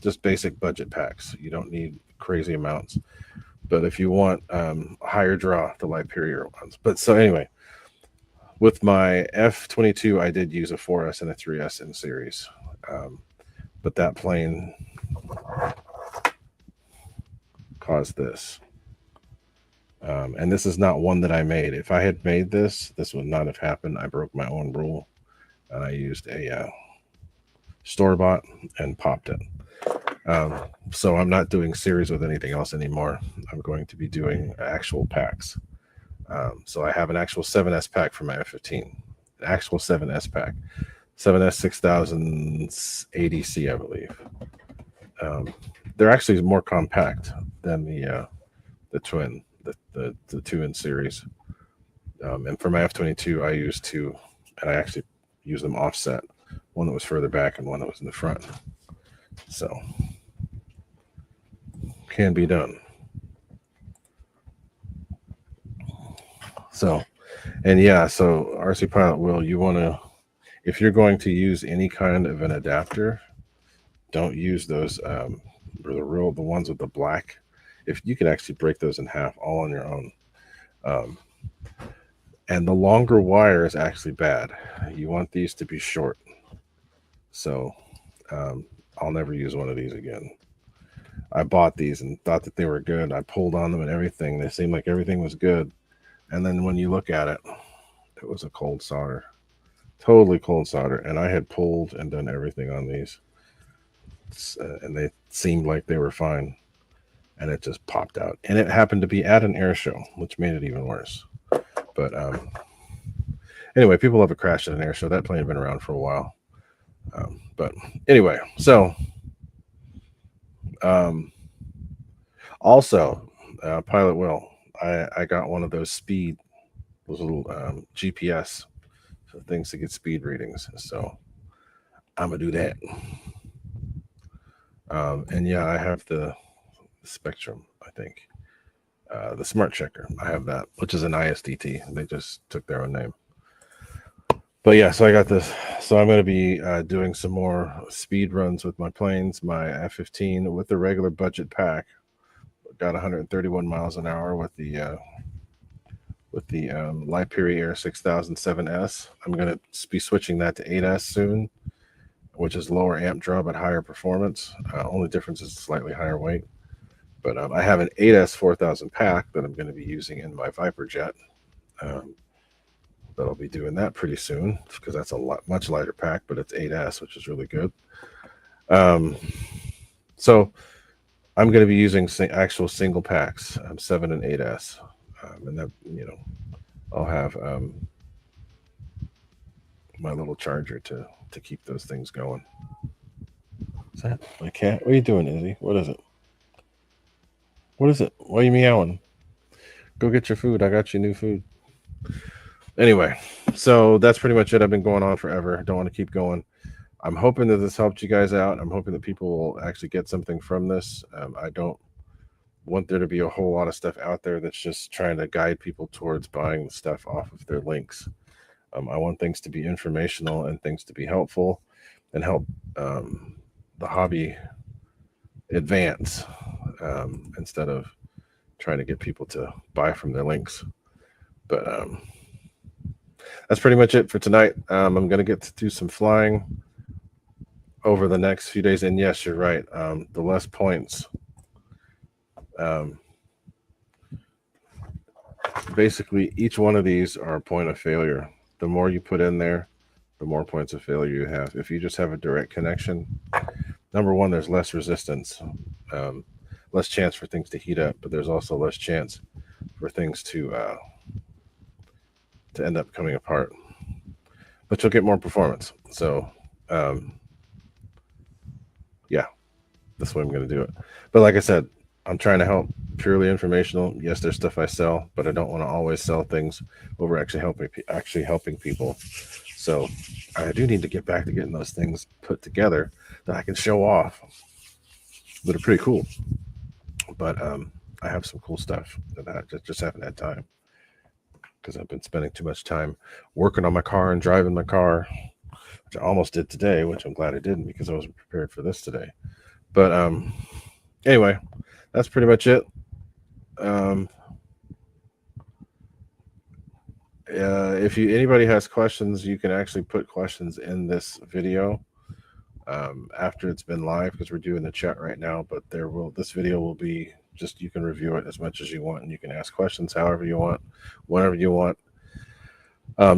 Just basic budget packs. You don't need crazy amounts. But if you want higher draw, the Liperior ones. But so anyway, With my F22, I did use a 4S and a 3S in series, but that plane caused this. And this is not one that I made. If I had made this would not have happened. I broke my own rule, and I used a store-bought and popped it. So I'm not doing series with anything else anymore. I'm going to be doing actual packs. So I have an actual 7S pack for my F15, an actual 7S pack, 7S 6080C, I believe. They're actually more compact than the twin, the two in series. And for my F22, I used two, and I actually used them offset, one that was further back and one that was in the front. So can be done. So, and yeah, so RC Pilot Will, you want to, if you're going to use any kind of an adapter, don't use those the ones with the black. If you can actually break those in half all on your own. And the longer wire is actually bad. You want these to be short. So I'll never use one of these again. I bought these and thought that they were good. I pulled on them and everything. They seemed like everything was good. And then when you look at it, it was a cold solder. Totally cold solder. And I had pulled and done everything on these. And they seemed like they were fine. And it just popped out. And it happened to be at an air show, which made it even worse. But anyway, people love a crash at an air show. That plane had been around for a while. But anyway, so also, Pilot Will, I got one of those little GPS things to get speed readings. So I'm going to do that. And yeah, I have the Spectrum, I think. The Smart Checker. I have that, which is an ISDT. They just took their own name. But yeah, so I got this. So I'm going to be doing some more speed runs with my planes, my F-15 with the regular budget pack. Got 131 miles an hour with the Lipo Air 6007S. I'm going to be switching that to 8S soon, which is lower amp draw but higher performance. Only difference is slightly higher weight. But I have an 8S 4000 pack that I'm going to be using in my Viper jet. But I'll be doing that pretty soon because that's a much lighter pack, but it's 8S, which is really good. So I'm going to be using actual single packs, 7 and 8S, and that, I'll have my little charger to keep those things going. Is that my cat? What are you doing, Izzy? What is it? What is it? Why are you meowing? Go get your food. I got you new food. Anyway, so that's pretty much it. I've been going on forever. I don't want to keep going. I'm hoping that this helped you guys out. I'm hoping that people will actually get something from this. I don't want there to be a whole lot of stuff out there that's just trying to guide people towards buying the stuff off of their links. I want things to be informational and things to be helpful and help the hobby advance instead of trying to get people to buy from their links. But that's pretty much it for tonight. I'm going to get to do some flying over the next few days. And yes, you're right. The less points, basically each one of these are a point of failure. The more you put in there, the more points of failure you have. If you just have a direct connection, number one, there's less resistance, less chance for things to heat up, but there's also less chance for things to end up coming apart. But you'll get more performance. So yeah, that's the way I'm going to do it. But like I said, I'm trying to help, purely informational. Yes, there's stuff I sell, but I don't want to always sell things over actually helping people. So I do need to get back to getting those things put together that I can show off that are pretty cool. But I have some cool stuff that I just haven't had time because I've been spending too much time working on my car and driving my car, which I almost did today, which I'm glad I didn't because I wasn't prepared for this today. But anyway, that's pretty much it. if anybody has questions, you can actually put questions in this video after it's been live, because we're doing the chat right now. But this video will be just, you can review it as much as you want, and you can ask questions however you want, whenever you want.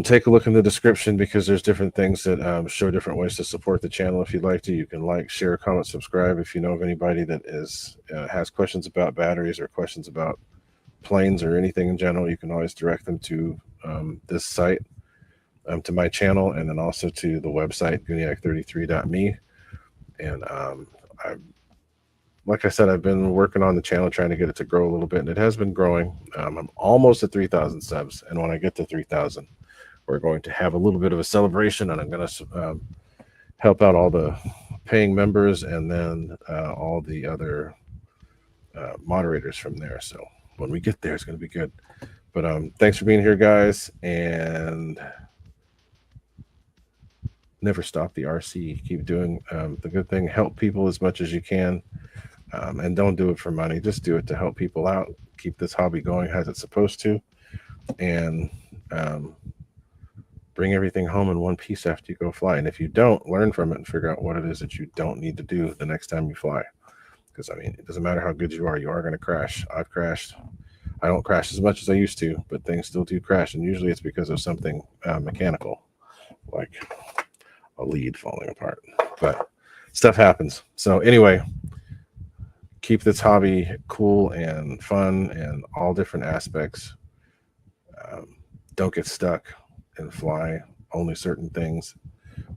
Take a look in the description, because there's different things that show different ways to support the channel. If you'd like to, you can like, share, comment, subscribe. If you know of anybody that has questions about batteries or questions about planes or anything in general, you can always direct them to this site, to my channel, and then also to the website gooniac33.me. And like I said, I've been working on the channel, trying to get it to grow a little bit, and it has been growing. I'm almost at 3,000 subs, and when I get to 3,000, we're going to have a little bit of a celebration, and I'm going to help out all the paying members, and then all the other moderators from there. So when we get there, it's going to be good. But thanks for being here, guys, and never stop the RC. Keep doing the good thing. Help people as much as you can, and don't do it for money. Just do it to help people out. Keep this hobby going as it's supposed to, and bring everything home in one piece after you go fly. And if you don't, learn from it and figure out what it is that you don't need to do the next time you fly. Because, I mean, it doesn't matter how good you are going to crash. I've crashed. I don't crash as much as I used to, but things still do crash. And usually it's because of something mechanical, like a lead falling apart. But stuff happens. So anyway, keep this hobby cool and fun and all different aspects. Don't get stuck and fly only certain things,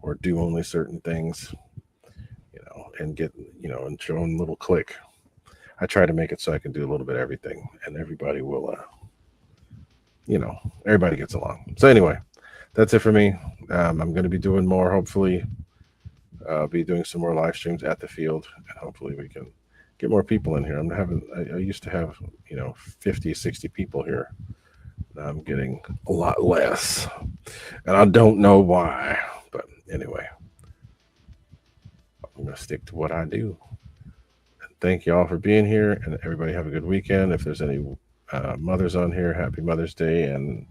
or do only certain things, and get, and your own little clique. I try to make it so I can do a little bit of everything, and everybody will, everybody gets along. So anyway, that's it for me. I'm going to be doing more, hopefully. I'll be doing some more live streams at the field, and hopefully we can get more people in here. I used to have, 50, 60 people here. Now I'm getting a lot less, and I don't know why, but anyway, I'm going to stick to what I do. And thank you all for being here, and everybody have a good weekend. If there's any mothers on here, happy Mother's Day, and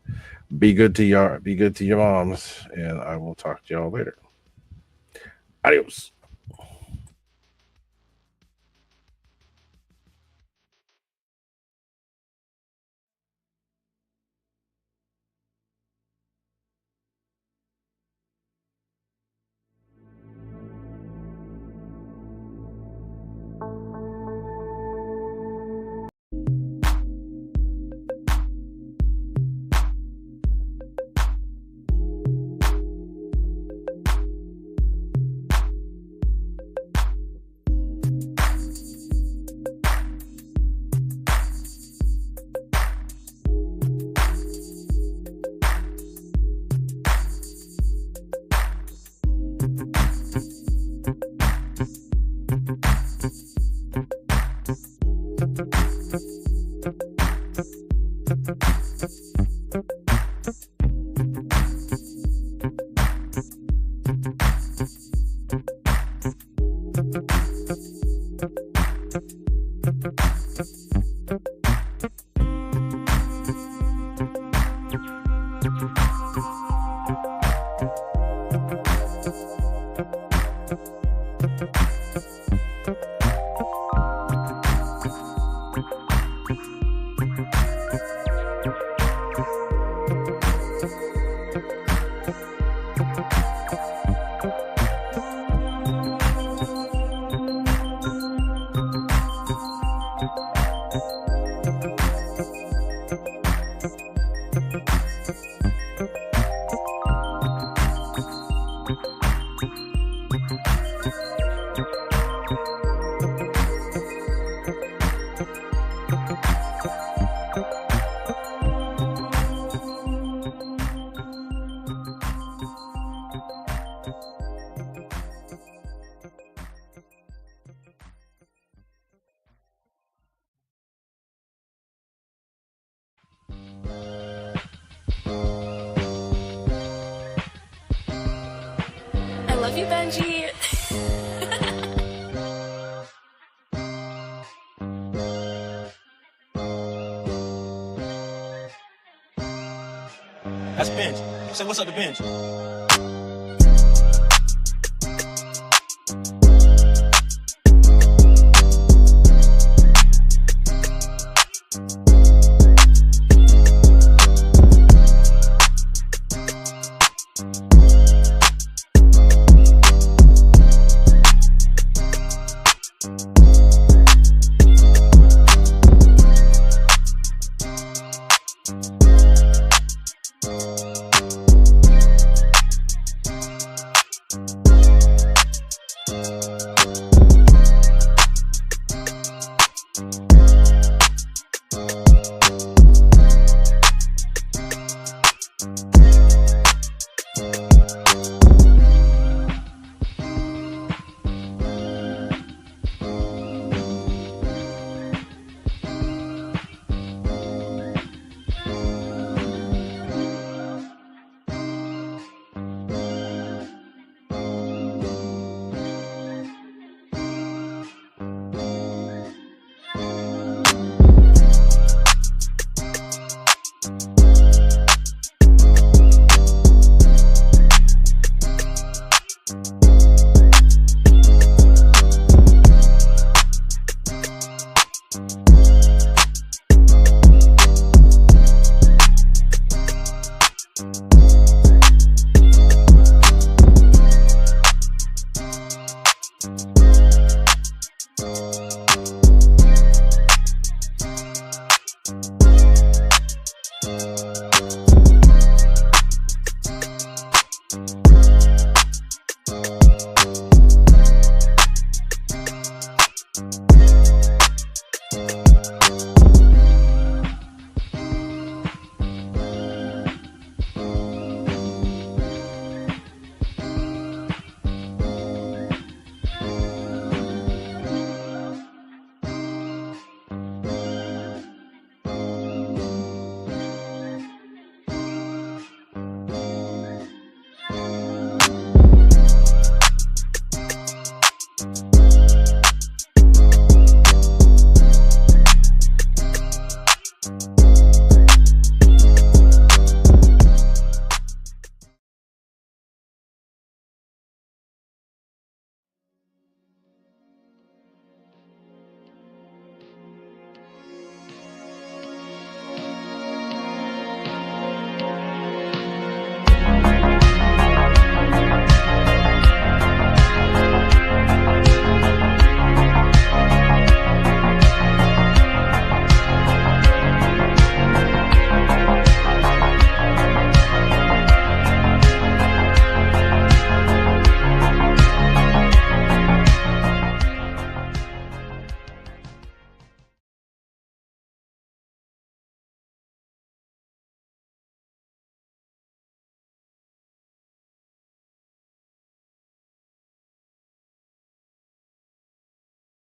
be good to your moms, and I will talk to y'all later. Adios. I love you, Benji. That's Benj. Say what's up to Benj.